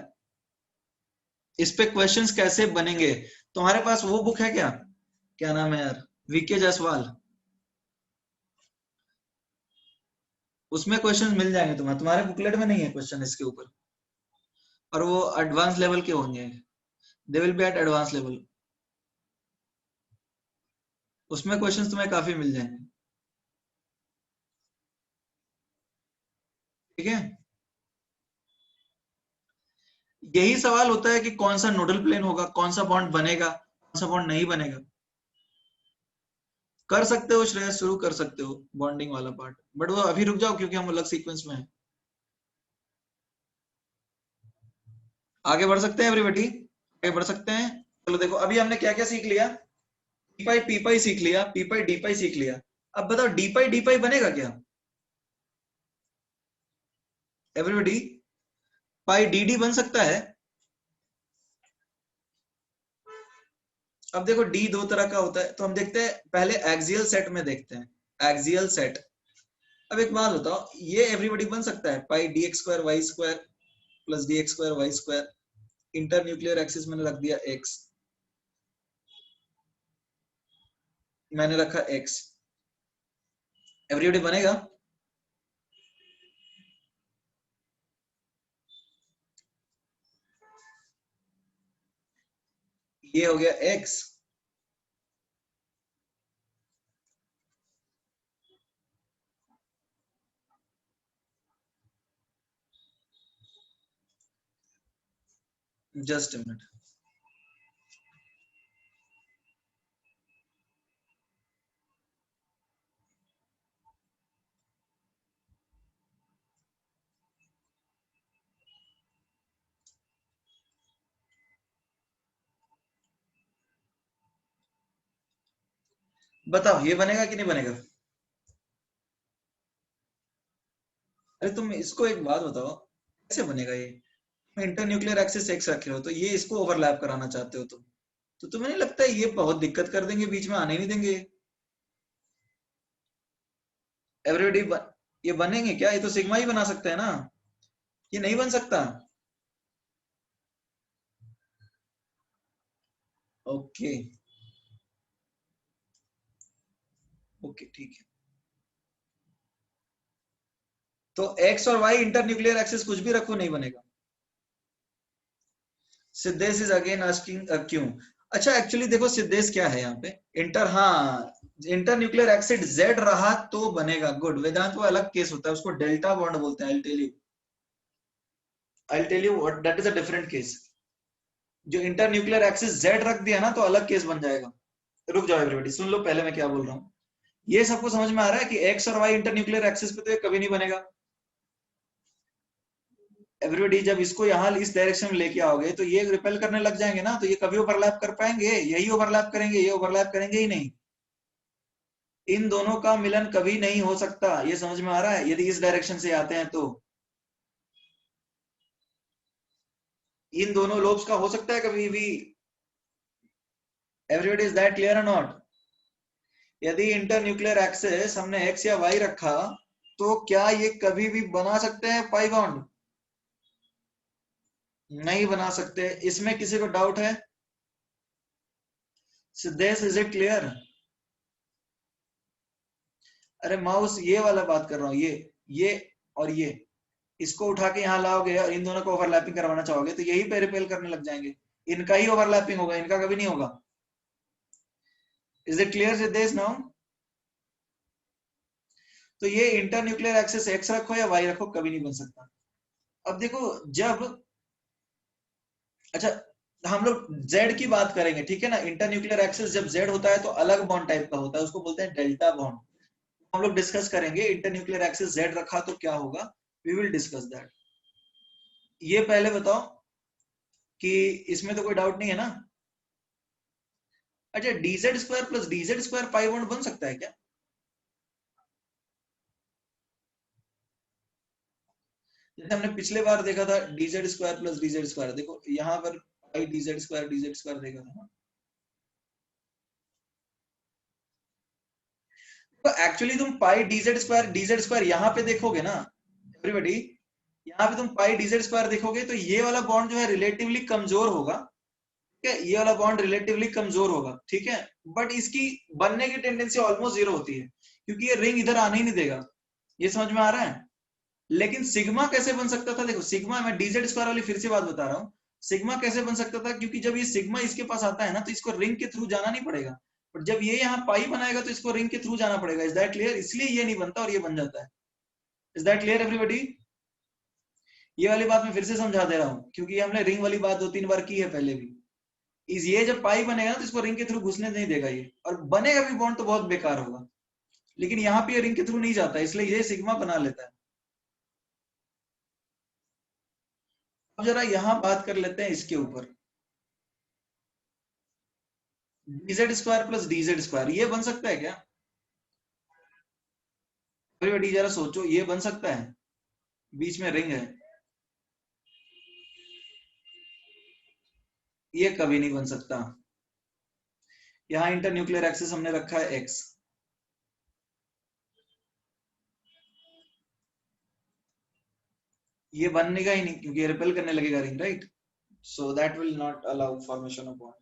इस पे क्वेश्चंस कैसे बनेंगे। तुम्हारे पास वो बुक है क्या, क्या नाम है यार, वीके जायसवाल? उसमें क्वेश्चंस मिल जाएंगे तुम्हें, तुम्हारे बुकलेट में नहीं है क्वेश्चन इसके ऊपर, और वो एडवांस लेवल के होंगे, they will be at advance level. उसमें क्वेश्चंस तुम्हें काफी मिल जाएंगे, ठीक है? यही सवाल होता है कि कौन सा नोडल प्लेन होगा, कौन सा बॉन्ड बनेगा, कौन सा बॉन्ड नहीं बनेगा। कर सकते हो श्रेयस, शुरू कर सकते हो बॉन्डिंग वाला पार्ट, बट वो अभी रुक जाओ क्योंकि हम अलग सीक्वेंस में हैं। आगे बढ़ सकते हैं एवरीबॉडी, आगे बढ़ सकते हैं। चलो देखो अभी हमने क्या क्या सीख लिया, पी पाई पी पाई सीख लिया, पी पाई डी पाई सीख लिया। अब बताओ डी पाई बनेगा क्या एवरीबॉडी? पाई डी डी बन सकता है? अब देखो डी दो तरह का होता है, तो हम देखते हैं पहले एक्सियल सेट में देखते हैं, एक्सियल सेट। अब एक बात बताओ, ये एवरीबॉडी बन सकता है pi D X square Y square plus D X square Y square, inter nuclear axis मैंने रख दिया एक्स, मैंने रखा एक्स, एवरीबॉडी बनेगा? ये हो गया एक्स, जस्ट अ मिनट। बताओ ये बनेगा कि नहीं बनेगा? अरे तुम इसको एक बात बताओ, कैसे बनेगा ये? इंटर न्यूक्लियर एक्सिस एक्स रखे हो तो ये इसको ओवरलैप कराना चाहते हो तुम, तो तुम्हें नहीं लगता है ये बहुत दिक्कत कर देंगे, बीच में आने नहीं देंगे एवरीबॉडी? ये बनेंगे क्या? ये तो सिग्मा ही बना सकते हैं ना, ये नहीं बन सकता? ओके, ओके ठीक है। तो एक्स और वाई इंटर न्यूक्लियर एक्सिस कुछ भी रखो नहीं बनेगा। सिद्धेश इज अगेन आस्किंग क्यों? अच्छा एक्चुअली देखो सिद्धेश क्या है यहाँ पे, इंटर, हाँ, इंटर न्यूक्लियर एक्सिड जेड रहा तो बनेगा, गुड। वेदांत वो अलग केस होता है, उसको डेल्टा बॉन्ड बोलते हैं। I tell you what that is a different case. जो इंटर न्यूक्लियर एक्सिस जेड रख दिया ना तो अलग केस बन जाएगा, रुक जाओ एवरीबॉडी, सुन लो पहले मैं क्या बोल रहा हूँ। ये सबको समझ में आ रहा है कि एक्स और वाई इंटरन्यूक्लियर एक्सिस पे तो ये कभी नहीं बनेगा। एवरीबॉडी जब इसको यहाँ इस डायरेक्शन में लेके आओगे तो ये रिपेल करने लग जाएंगे ना, तो ये कभी ओवरलैप कर पाएंगे? यही ओवरलैप करेंगे, ये ओवरलैप करेंगे ही नहीं। इन दोनों का मिलन कभी नहीं हो सकता, ये समझ में आ रहा है, यदि इस डायरेक्शन से आते हैं तो। इन दोनों लोब्स का हो सकता है कभी भी? एवरीबॉडी इज दैट क्लियर और नॉट? यदि इंटरन्यूक्लियर एक्सिस हमने एक्स या वाई रखा तो क्या ये कभी भी बना सकते हैं पाई बॉन्ड? नहीं बना सकते। इसमें किसी को डाउट है? Siddhesh is it clear? अरे माउस ये वाला बात कर रहा हूँ, ये और ये, इसको उठा के यहाँ लाओगे और इन दोनों को ओवरलैपिंग करवाना चाहोगे तो यही पे रिपेल करने लग जाएंगे। इनका ही ओवरलैपिंग होगा, इनका कभी नहीं होगा। Is it clear Siddhesh now? तो ये इंटरन्यूक्लियर एक्सिस एक्स रखो या वाई रखो कभी नहीं बन सकता। अब देखो, जब, अच्छा हम लोग जेड की बात करेंगे, ठीक है ना। इंटरन्यूक्लियर एक्सिस जब जेड होता है तो अलग बॉन्ड टाइप का होता है, उसको बोलते हैं डेल्टा बॉन्ड। हम लोग डिस्कस करेंगे इंटरन्यूक्लियर एक्सिस जेड रखा तो क्या होगा, वी विल डिस्कस दैट। ये पहले बताओ कि इसमें तो कोई डाउट नहीं है ना? अच्छा, DZ square plus DZ square pi bond बन सकता है क्या? जैसे हमने पिछले बार देखा था DZ square plus DZ square, देखो यहाँ पर पाई डीजेड स्क्वायर देखा था ना। तो एक्चुअली तुम पाई डीजेड स्क्वायर यहाँ पे देखोगे ना एवरीबॉडी, यहाँ पे तुम पाई डीजेड स्क्वायर देखोगे तो ये वाला बॉन्ड जो है रिलेटिवली कमजोर होगा, ठीक है, ये वाला बॉन्ड रिलेटिवली कमजोर होगा, ठीक है। बट इसकी बनने की टेंडेंसी ऑलमोस्ट जीरो होती है क्योंकि ये रिंग इधर आने ही नहीं देगा। ये समझ में आ रहा है? लेकिन सिग्मा कैसे बन सकता था? देखो सिग्मा, मैं डीजेड स्क्वायर वाली फिर से बात बता रहा हूँ। सिग्मा कैसे बन सकता था? क्योंकि जब ये सिग्मा इसके पास आता है ना तो इसको रिंग के थ्रू जाना नहीं पड़ेगा, बट जब ये यहाँ पाई बनाएगा तो इसको रिंग के थ्रू जाना पड़ेगा। Is that clear? इसलिए ये नहीं बनता और ये बन जाता है। Is that clear everybody? ये वाली बात मैं फिर से समझा दे रहा हूँ क्योंकि हमने रिंग वाली बात 2-3 बार की है पहले भी। इस ये जब पाई बनेगा ना तो इसको रिंग के थ्रू घुसने नहीं देगा ये, और बनेगा भी बॉन्ड तो बहुत बेकार होगा। लेकिन यहाँ पे ये रिंग के थ्रू नहीं जाता, इसलिए ये सिग्मा बना लेता है। अब जरा यहाँ बात कर लेते हैं इसके ऊपर, dz square plus dz square ये बन सकता है क्या? एवरीबॉडी जरा सोचो, ये बन सकता है? बीच में रिंग है, ये कभी नहीं बन सकता। यहाँ इंटरन्यूक्लियर एक्सिस हमने रखा है x, ये बनने का ही नहीं क्योंकि ये रिपेल करने लगेगा ring, right? So that will not allow formation of bond.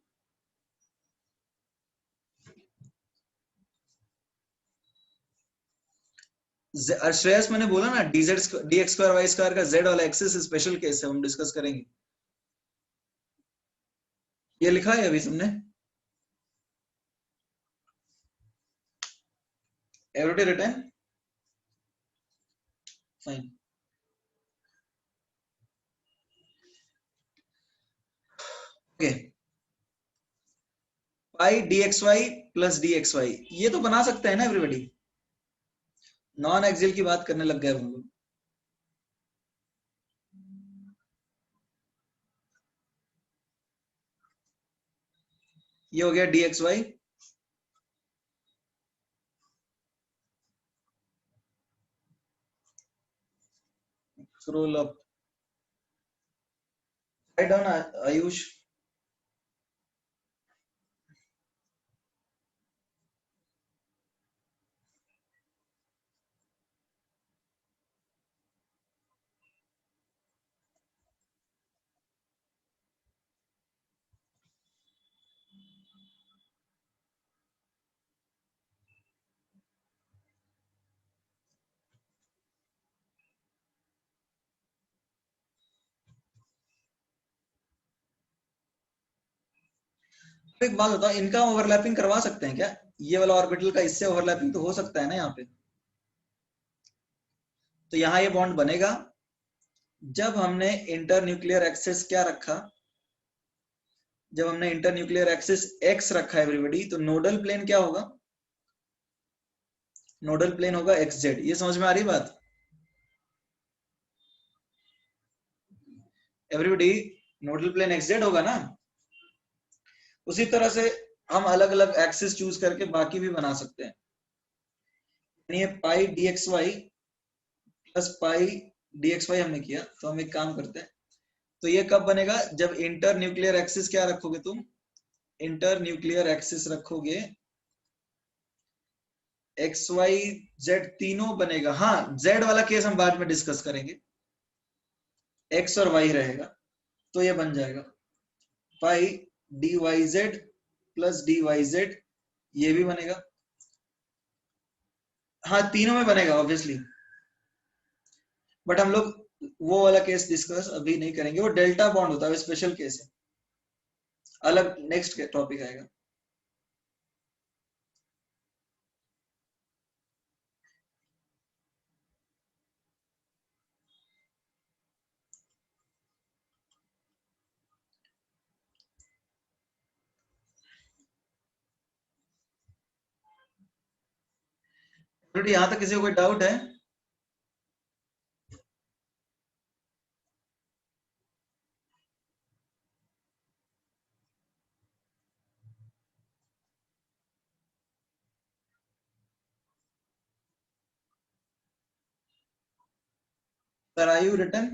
Shreyas मैंने बोला ना dz dx square Y square का z वाला एक्सिस स्पेशल केस है, हम डिस्कस करेंगे। ये लिखा है अभी तुमने? Everyday return fine. Okay, pi dxy plus dxy ये तो बना सकते हैं ना एवरीबॉडी? नॉन एक्सियल की बात करने लग गए हम लोग। ये हो गया dxy, scroll up, write down Ayush. तो एक बात बताओ, इनका ओवरलैपिंग करवा सकते हैं क्या? ये वाला ऑर्बिटल का इससे ओवरलैपिंग तो हो सकता है ना यहाँ पे। तो यहाँ ये बॉन्ड बनेगा जब हमने इंटर न्यूक्लियर एक्सेस क्या रखा, जब हमने इंटरन्यूक्लियर एक्सिस एक्स रखा है एवरीबॉडी, तो नोडल प्लेन क्या होगा? नोडल प्लेन होगा एक्स जेड। ये समझ में आ रही बात everybody? Nodal plane X Z होगा ना। उसी तरह से हम अलग अलग एक्सिस चूज करके बाकी भी बना सकते हैं। ये pi D X Y plus pi D X Y हमने किया, तो हम एक काम करते हैं, तो ये कब बनेगा? जब इंटर न्यूक्लियर एक्सिस क्या रखोगे तुम? इंटर न्यूक्लियर एक्सिस रखोगे एक्स वाई जेड तीनों बनेगा। हाँ, जेड वाला केस हम बाद में डिस्कस करेंगे, एक्स और वाई रहेगा। तो ये बन जाएगा pi D Y Z plus D Y Z, ये भी बनेगा। हाँ, तीनों में बनेगा ऑब्वियसली, बट हम लोग वो वाला केस डिस्कस अभी नहीं करेंगे, वो डेल्टा बॉन्ड होता है, स्पेशल केस है, अलग नेक्स्ट टॉपिक आएगा। यहां तक किसी को कोई डाउट है? Sir are you return?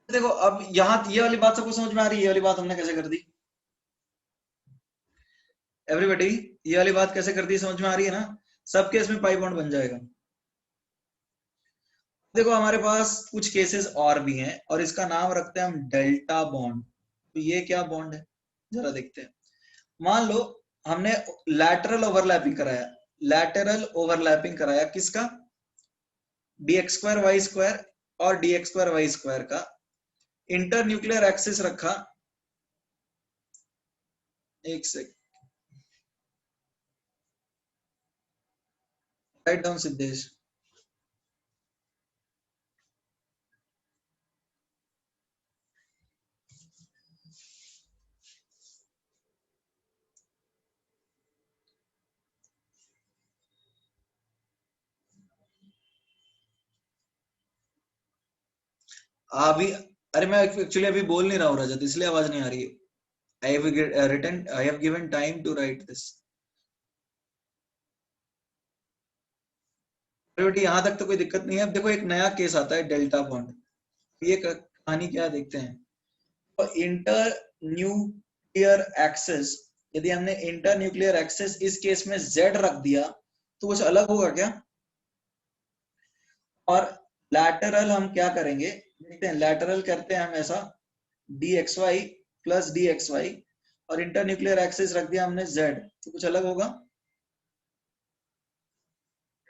देखो अब यहाँ ये वाली बात सबको समझ में आ रही है? ये वाली बात हमने कैसे कर दी एवरीबॉडी? ये वाली बात कैसे कर दी, समझ में आ रही है ना? सब केस में पाई बॉन्ड बन जाएगा। देखो हमारे पास कुछ केसेस और भी हैं, और इसका नाम रखते हैं हम डेल्टा बॉन्ड। तो ये क्या बॉन्ड है जरा देखते हैं। मान लो हमने लैटरल ओवरलैपिंग कराया, लैटरल ओवरलैपिंग कराया किसका? dx स्क्वायर वाई स्क्वायर और dx स्क्वायर वाई स्क्वायर का। इंटर न्यूक्लियर एक्सिस रखा, एक सेकंड, राइट डाउन सिद्धेश। अभी अरे मैं एक्चुअली अभी बोल नहीं रहा हूँ रजत, इसलिए आवाज नहीं आ रही है। I have given time to write this. यहाँ तक तो कोई दिक्कत नहीं है। अब देखो एक नया केस आता है डेल्टा बॉन्ड, ये कहानी क्या देखते हैं। तो इंटर न्यूक्लियर एक्सेस, यदि हमने इंटर न्यूक्लियर एक्सेस इस केस में Z रख दिया तो कुछ अलग होगा क्या? और लैटरल हम क्या करेंगे देखते हैं। लैटरल करते हैं हम ऐसा dxy प्लस dxy, और इंटर न्यूक्लियर एक्सिस रख दिया हमने Z, तो कुछ अलग होगा?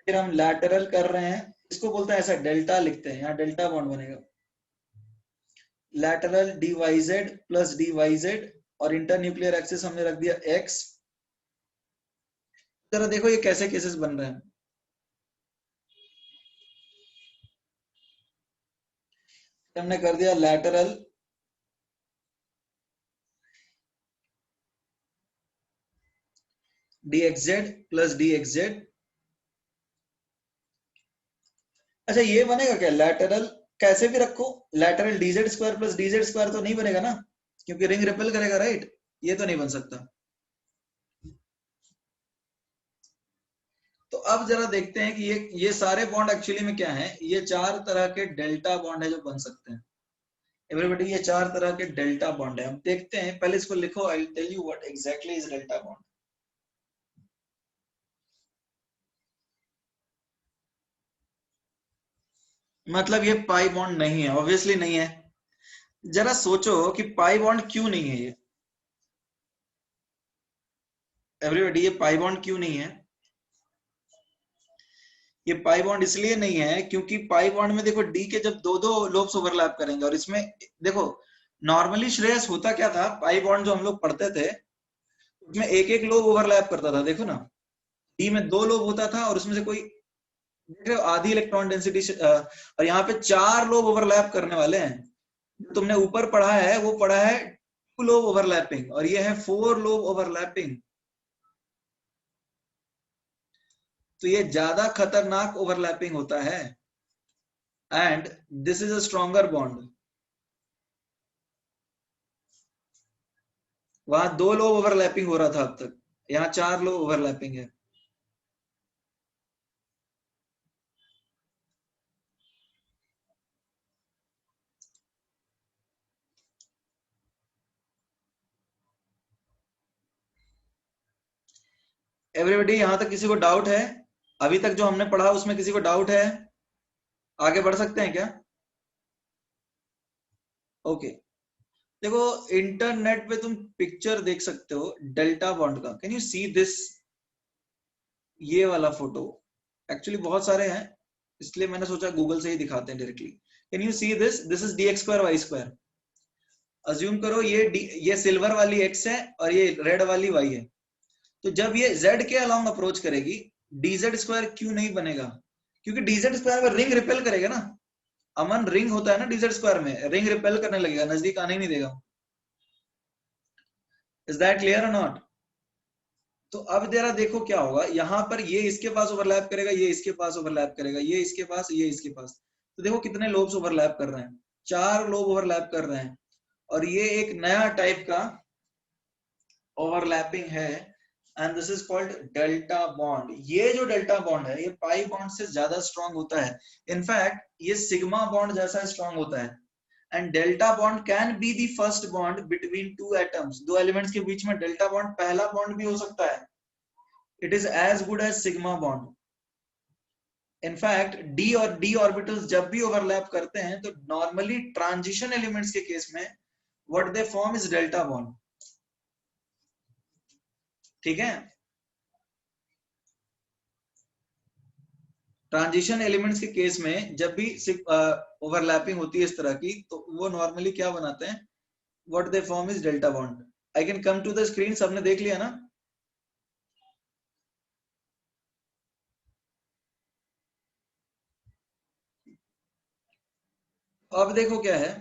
फिर हम लैटरल कर रहे हैं, इसको बोलते हैं ऐसा डेल्टा लिखते हैं, यहाँ डेल्टा बॉन्ड बनेगा। लैटरल dyz प्लस dyz, और इंटर न्यूक्लियर एक्सिस हमने रख दिया x। जरा देखो ये कैसे केसेस बन रहे हैं। हमने कर दिया लैटरल dxz प्लस dxz। अच्छा ये बनेगा क्या? लैटरल कैसे भी रखो, lateral dz square plus dz square तो नहीं बनेगा ना, क्योंकि रिंग रिपेल करेगा, राइट? ये तो नहीं बन सकता। तो अब जरा देखते हैं कि ये सारे बॉन्ड एक्चुअली में क्या हैं। ये चार तरह के डेल्टा बॉन्ड है जो बन सकते हैं एवरीबॉडी। ये चार तरह के डेल्टा बॉन्ड है, हम देखते हैं। पहले इसको लिखो, I will tell you what exactly is delta bond. मतलब ये पाई बॉन्ड नहीं है, ऑब्वियसली नहीं है। जरा सोचो कि पाई बॉन्ड क्यों नहीं है ये एवरीबॉडी, ये पाई बॉन्ड क्यों नहीं है? ये पाई बॉन्ड इसलिए नहीं है क्योंकि पाई बॉन्ड में देखो डी के जब दो दो लोब्स ओवरलैप करेंगे, और इसमें देखो नॉर्मली श्रेयस होता क्या था, पाई बॉन्ड जो हम लोग पढ़ते थे उसमें एक एक लोब ओवरलैप करता था। देखो ना, डी में दो लोब होता था और उसमें से कोई देख रहे हो आधी इलेक्ट्रॉन डेंसिटी, और यहाँ पे चार लोब ओवरलैप करने वाले हैं। जो तुमने ऊपर पढ़ा है वो पढ़ा है 2 लोब ओवरलैपिंग और ये है 4 लोब ओवरलैपिंग। तो ये ज्यादा खतरनाक ओवरलैपिंग होता है and this is a stronger bond. वहां 2 लोब ओवरलैपिंग हो रहा था अब तक, यहाँ 4 लोब ओवरलैपिंग है। एवरीबॉडी यहां तक किसी को डाउट है? अभी तक जो हमने पढ़ा उसमें किसी को डाउट है? आगे बढ़ सकते हैं क्या? ओके देखो, इंटरनेट पे तुम पिक्चर देख सकते हो डेल्टा बॉन्ड का। Can you see this? ये वाला फोटो एक्चुअली बहुत सारे हैं, इसलिए मैंने सोचा गूगल से ही दिखाते हैं directly. Can you see this? This is D X square Y square. Assume करो ये सिल्वर वाली एक्स है और ये रेड वाली वाई है। तो जब ये z के अलोंग अप्रोच करेगी, dz स्क्वायर क्यों नहीं बनेगा? क्योंकि dz स्क्वायर में रिंग रिपेल करेगा ना। अमन रिंग होता है ना dz स्क्वायर में, रिंग रिपेल करने लगेगा, नजदीक आने ही नहीं देगा। इज दैट क्लियर और नॉट? तो अब जरा देखो क्या होगा, यहाँ पर ये इसके पास ओवरलैप करेगा, ये इसके पास ओवरलैप करेगा, ये इसके पास, ये इसके पास। तो देखो कितने लोब्स ओवरलैप कर रहे हैं, 4 लोब ओवरलैप कर रहे हैं। और ये एक नया टाइप का ओवरलैपिंग है and this is called delta bond. ये जो डेल्टा बॉन्ड है ये पाई बॉन्ड से ज्यादा स्ट्रांग होता है। इनफैक्ट ये सिग्मा बॉन्ड जैसा स्ट्रांग होता है। And delta bond can be the first bond between two atoms. दो एलिमेंट्स के बीच में डेल्टा बॉन्ड पहला बॉन्ड भी हो सकता है। It is as good as sigma bond. In fact D और डी ऑर्बिटल्स जब भी ओवरलैप करते हैं तो नॉर्मली ट्रांजिशन एलिमेंट्स के केस में what they form is delta bond. ठीक है, ट्रांजिशन एलिमेंट्स के केस में जब भी ओवरलैपिंग होती है इस तरह की, तो वो नॉर्मली क्या बनाते हैं, what they form is delta bond. I can come to the screen, सबने देख लिया ना? अब देखो क्या है,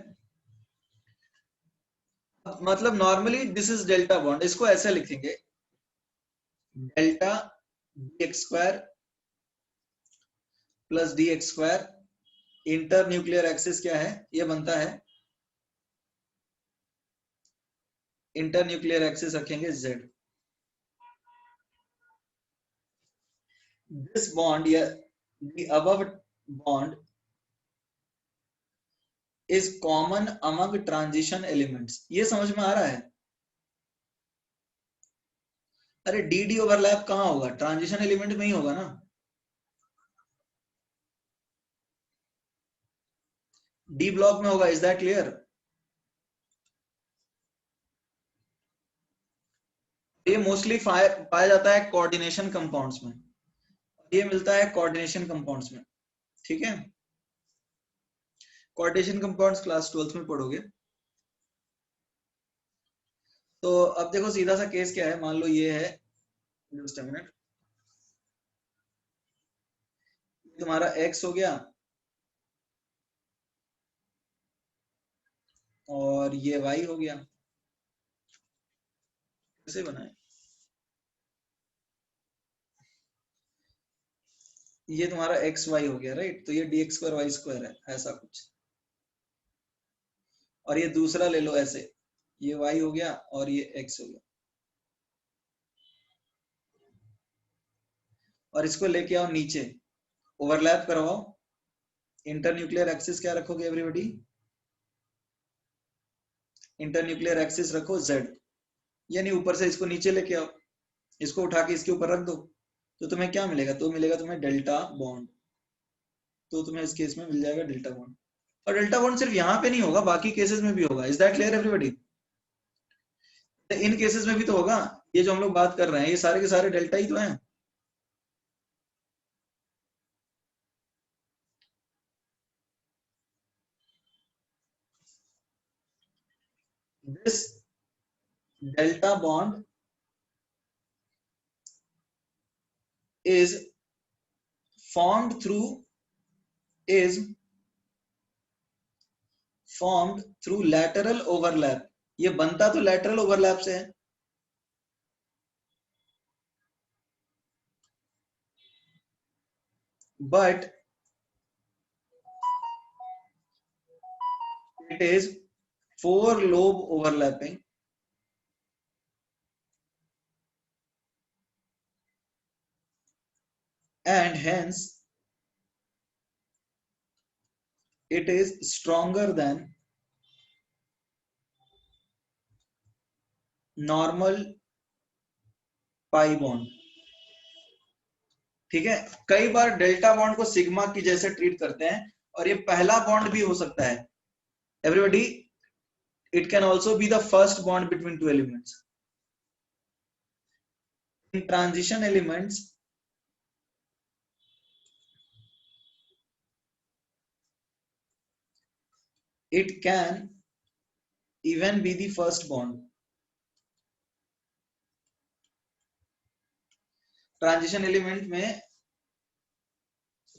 मतलब normally this is delta bond, इसको ऐसे लिखेंगे delta D X square plus D X square. Inter nuclear axis क्या है, ये बनता है, इंटर न्यूक्लियर एक्सिस रखेंगे z। दिस बॉन्ड या the above bond is common among transition elements. ये समझ में आ रहा है? अरे डी डी ओवरलैप कहाँ होगा, ट्रांजिशन एलिमेंट में ही होगा ना। डी ब्लॉक में होगा, इज दैट क्लियर? ये मोस्टली पाया जाता है कोऑर्डिनेशन कंपाउंड्स में, ये मिलता है कोऑर्डिनेशन कंपाउंड्स में। ठीक है, कोऑर्डिनेशन कंपाउंड्स क्लास 12th में पढ़ोगे। तो अब देखो सीधा सा केस क्या है, मान लो ये है, जस्ट अ मिनट, तुम्हारा x हो गया और ये y हो गया। कैसे बनाए, ये तुम्हारा एक्स वाई हो गया, राइट? तो ये D X square Y square है, ऐसा कुछ। और ये दूसरा ले लो ऐसे, ये y हो गया और ये x हो गया। और इसको लेके आओ नीचे, ओवरलैप करवाओ। इंटर न्यूक्लियर एक्सिस क्या रखोगे एवरीबॉडी? इंटर न्यूक्लियर एक्सिस रखो z, यानी ऊपर से इसको नीचे लेके आओ, इसको उठा के इसके ऊपर रख दो। तो तुम्हें क्या मिलेगा, तो मिलेगा तुम्हें डेल्टा बॉन्ड। तो तुम्हें इस केस में मिल जाएगा डेल्टा बॉन्ड। और डेल्टा बॉन्ड सिर्फ यहाँ पे नहीं होगा, बाकी केसेस में भी होगा। Is that clear everybody? In cases में भी तो होगा, ये जो हम लोग बात कर रहे हैं ये सारे के सारे डेल्टा ही तो हैं। This delta bond is formed through is formed through lateral overlap. ये बनता तो lateral overlap से है, but it is four lobe overlapping and hence it is stronger than normal pi bond. ठीक है, कई बार डेल्टा बॉन्ड को सिग्मा की जैसे ट्रीट करते हैं और ये पहला बॉन्ड भी हो सकता है. Everybody, it can also be the first bond between two elements. In transition elements it can even be the first bond. Transition element में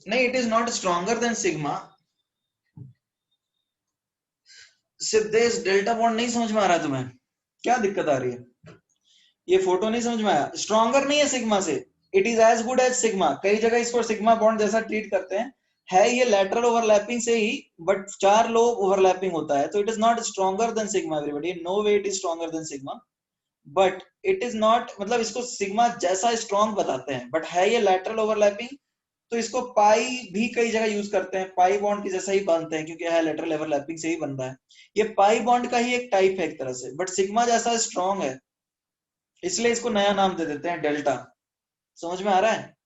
नहीं, it is not stronger than sigma. Siddhesh, delta bond नहीं समझ में आ रहा है तुम्हें? क्या दिक्कत आ रही है? ये फोटो नहीं समझ में आया? स्ट्रॉन्गर नहीं है सिग्मा से, it is as good as sigma. कई जगह इसको सिग्मा बॉन्ड जैसा ट्रीट करते हैं, है ये लेटरल ओवरलैपिंग से ही, बट 4 लोब ओवरलैपिंग होता है, तो it is not stronger than sigma. Everybody, no way it is stronger than sigma, but it is not, मतलब इसको सिग्मा जैसा स्ट्रॉन्ग बताते हैं, बट है ये लेटरल ओवरलैपिंग. तो इसको पाई भी कई जगह यूज करते हैं, पाई बॉन्ड की जैसा ही बनते हैं, क्योंकि है लेटरल ओवरलैपिंग से ही बनता है. ये पाई बॉन्ड का ही एक टाइप है एक तरह से, बट सिग्मा जैसा स्ट्रॉन्ग है, इसलिए इसको नया नाम दे देते हैं, डेल्टा. समझ में आ रहा है?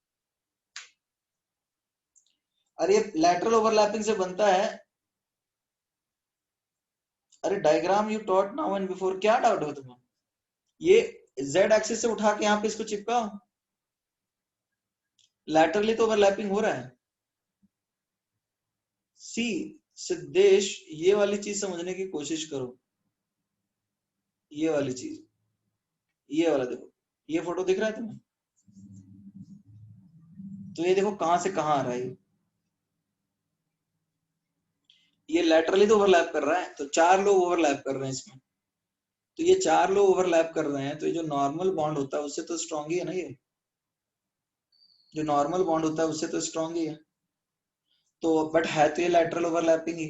अरे ये लेटरल ओवरलैपिंग से बनता है. अरे diagram you taught now and before, क्या डाउट है तुम्हें? ये जेड एक्सिस से उठा के यहाँ पे इसको चिपकाओ, लैटरली तो ओवरलैपिंग हो रहा है. सी सिद्धेश, ये वाली चीज समझने की कोशिश करो. ये वाली चीज, ये वाला देखो, ये फोटो दिख रहा है तुम्हें? तो ये देखो कहां से कहां आ रहा है. ये लैटरली तो ओवरलैप कर रहा है, तो 4 लोग ओवरलैप कर रहे हैं इसमें. तो ये 4 लोग ओवरलैप कर रहे हैं, तो ये जो नॉर्मल बॉन्ड होता है उससे तो स्ट्रॉन्ग ही है ना. ये जो नॉर्मल बॉन्ड होता है उससे तो स्ट्रॉन्ग ही है. तो बट है तो ये लैटरल ओवरलैपिंग ही.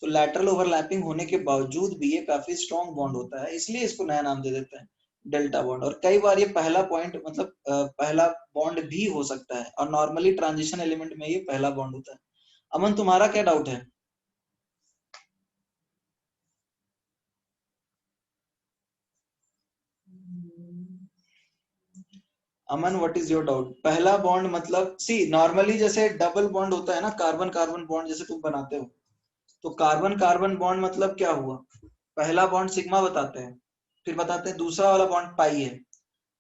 तो लैटरल ओवरलैपिंग होने के बावजूद भी ये काफी स्ट्रॉन्ग बॉन्ड होता है, इसलिए इसको नया नाम दे देते हैं, डेल्टा बॉन्ड. और कई बार ये पहला पॉइंट, मतलब पहला बॉन्ड भी हो सकता है, और नॉर्मली ट्रांजिशन एलिमेंट में ये पहला बॉन्ड होता है. अमन, तुम्हारा क्या डाउट है? अमन, व्हाट इज योर डाउट? पहला बॉन्ड मतलब, सी नॉर्मली जैसे डबल बॉन्ड होता है ना, कार्बन कार्बन बॉन्ड जैसे तुम बनाते हो, तो कार्बन कार्बन बॉन्ड मतलब क्या हुआ? पहला बॉन्ड सिग्मा बताते हैं, फिर बताते हैं दूसरा वाला बॉन्ड पाई है.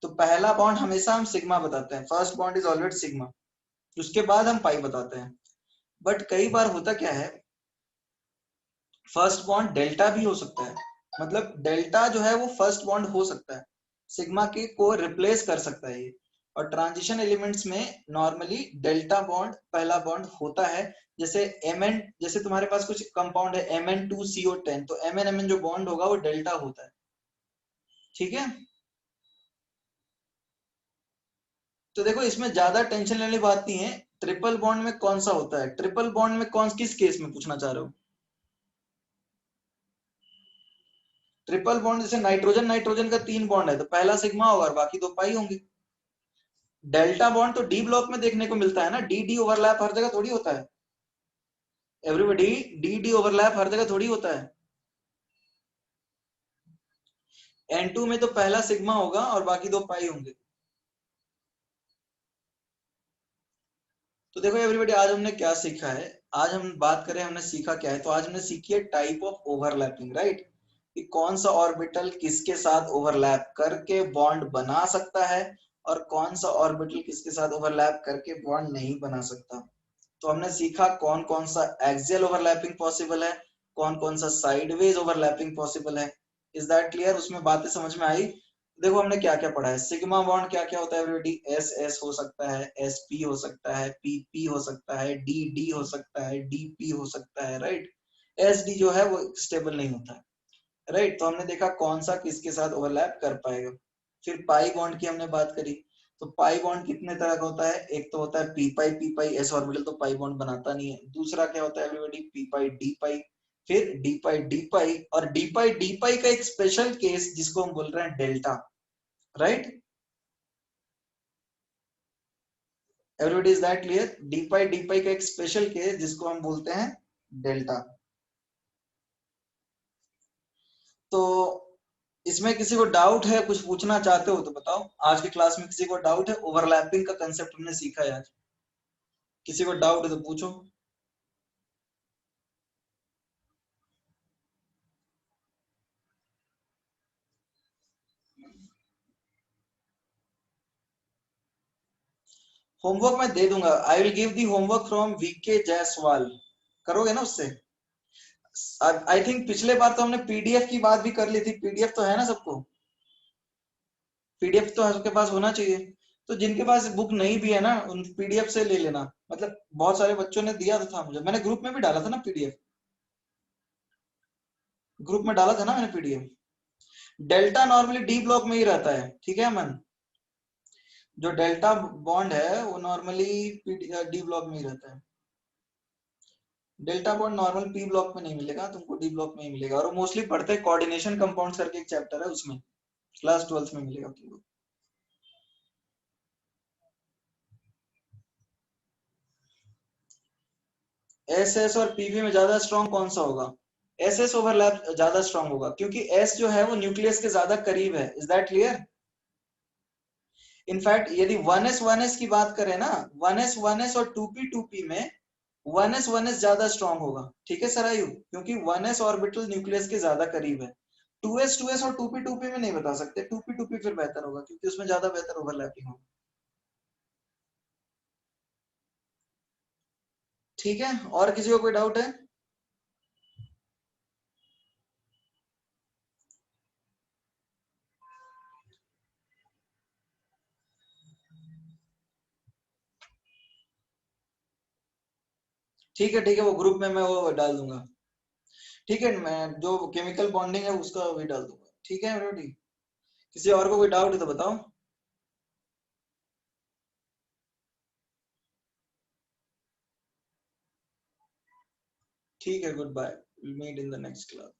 तो पहला बॉन्ड हमेशा हम सिग्मा बताते हैं, first bond is always sigma, उसके बाद हम पाई बताते हैं. बट कई बार होता क्या है, फर्स्ट बॉन्ड डेल्टा भी हो सकता है. मतलब डेल्टा जो है वो फर्स्ट बॉन्ड हो सकता है, सिग्मा के को रिप्लेस कर सकता है ये. और ट्रांजिशन एलिमेंट्स में नॉर्मली डेल्टा बॉन्ड पहला बॉन्ड होता है. जैसे Mn, जैसे तुम्हारे पास कुछ कंपाउंड है Mn2CO10, तो Mn जो बॉन्ड होगा वो डेल्टा होता है. ठीक है, तो देखो इसमें ज्यादा टेंशन लेने वाली बात नहीं है. ट्रिपल बॉन्ड में कौन सा होता है? ट्रिपल बॉन्ड में कौन, किस केस में पूछना चाह रहे हो? ट्रिपल बॉन्ड जैसे नाइट्रोजन नाइट्रोजन का 3 बॉन्ड है, तो पहला सिग्मा होगा और बाकी 2 पाई होंगे. डेल्टा बॉन्ड तो डी ब्लॉक में देखने को मिलता है ना, डी डी ओवरलैप हर जगह थोड़ी होता है. एवरीबॉडी, डी डी ओवरलैप हर जगह थोड़ी होता है. N2 में तो पहला सिग्मा होगा और बाकी 2 पाई होंगे. तो देखो एवरीबॉडी, आज हमने क्या सीखा है? आज हम बात करें हमने सीखा क्या है, तो आज हमने सीखी है टाइप ऑफ ओवरलैपिंग, राइट? कि कौन सा ऑर्बिटल किसके साथ ओवरलैप करके बॉन्ड बना सकता है, और कौन सा ऑर्बिटल किसके साथ ओवरलैप करके बॉन्ड नहीं बना सकता. तो हमने सीखा कौन कौन सा एक्सियल ओवरलैपिंग पॉसिबल है, कौन कौन सा साइडवेज ओवरलैपिंग पॉसिबल है. Is that clear? उसमें बातें समझ में आई? देखो हमने क्या क्या पढ़ा है. सिग्मा बॉन्ड क्या क्या होता है एवरीबॉडी? एस एस हो सकता है, एस पी हो सकता है, पी पी हो सकता है, डी डी हो सकता है, डी पी हो सकता है, राइट? एस डी जो है वो स्टेबल नहीं होता है, राइट। तो हमने देखा कौन सा किसके साथ ओवरलैप कर पाएगा। फिर पाई बॉन्ड की हमने बात करी। तो पाई बॉन्ड कितने तरह का होता है, एक तो होता है पी पाई एस ऑर्बिटल तो पाई बॉन्ड बनाता नहीं है। दूसरा क्या होता है एवरीबॉडी, पी पाई डी पाई, फिर डी पाई, और डी पाई का एक स्पेशल केस जिसको हम बोल रहे हैं delta, right. Everybody is that clear? D pi का एक स्पेशल केस जिसको हम बोलते हैं डेल्टा। तो इसमें किसी को डाउट है, कुछ पूछना चाहते हो तो बताओ। आज की क्लास में किसी को डाउट है? ओवरलैपिंग का कंसेप्ट हमने सीखा है आज, किसी को डाउट है तो पूछो। होमवर्क मैं दे दूंगा, I will give the homework from V K Jaiswal. करोगे ना उससे? आई थिंक पिछले बार तो हमने पीडीएफ की बात भी कर ली थी, पीडीएफ तो है ना सबको? पीडीएफ तो सबके पास होना चाहिए। तो जिनके पास बुक नहीं भी है ना, उन पीडीएफ से ले लेना। मतलब बहुत सारे बच्चों ने दिया था मुझे, मैंने ग्रुप में भी डाला था ना पीडीएफ, ग्रुप में डाला था ना मैंने PDF. Delta normally D block में ही रहता है, ठीक है मन। जो डेल्टा बॉन्ड है वो नॉर्मली डी ब्लॉक में ही रहता है। Delta bond normal P block में नहीं मिलेगा तुमको, डी ब्लॉक में ही मिलेगा। और मोस्टली पढ़ते हैं कोऑर्डिनेशन कंपाउंड्स करके एक चैप्टर है उसमें, क्लास 12th में मिलेगा तुमको। एस एस और पीवी में ज्यादा स्ट्रॉन्ग कौन सा होगा? एस एस ओवरलैप ज्यादा स्ट्रॉन्ग होगा, क्योंकि एस जो है वो न्यूक्लियस के ज्यादा करीब है। Is that clear? इनफैक्ट यदि 1s की बात करें ना, 1s और 2p में 1s ज्यादा स्ट्रॉन्ग होगा, ठीक है सरायु, क्योंकि 1s ऑर्बिटल न्यूक्लियस के ज्यादा करीब है। 2s और 2p में नहीं बता सकते, 2p फिर बेहतर होगा क्योंकि उसमें ज्यादा बेहतर ओवरलैपिंग होगा। ठीक है, और किसी को कोई डाउट है? ठीक है वो ग्रुप में मैं वो डाल दूंगा। ठीक है, मैं जो केमिकल बॉन्डिंग है उसका भी डाल दूंगा। ठीक है रेडी? किसी और को कोई डाउट है तो बताओ। ठीक है, good bye, will meet in the next class.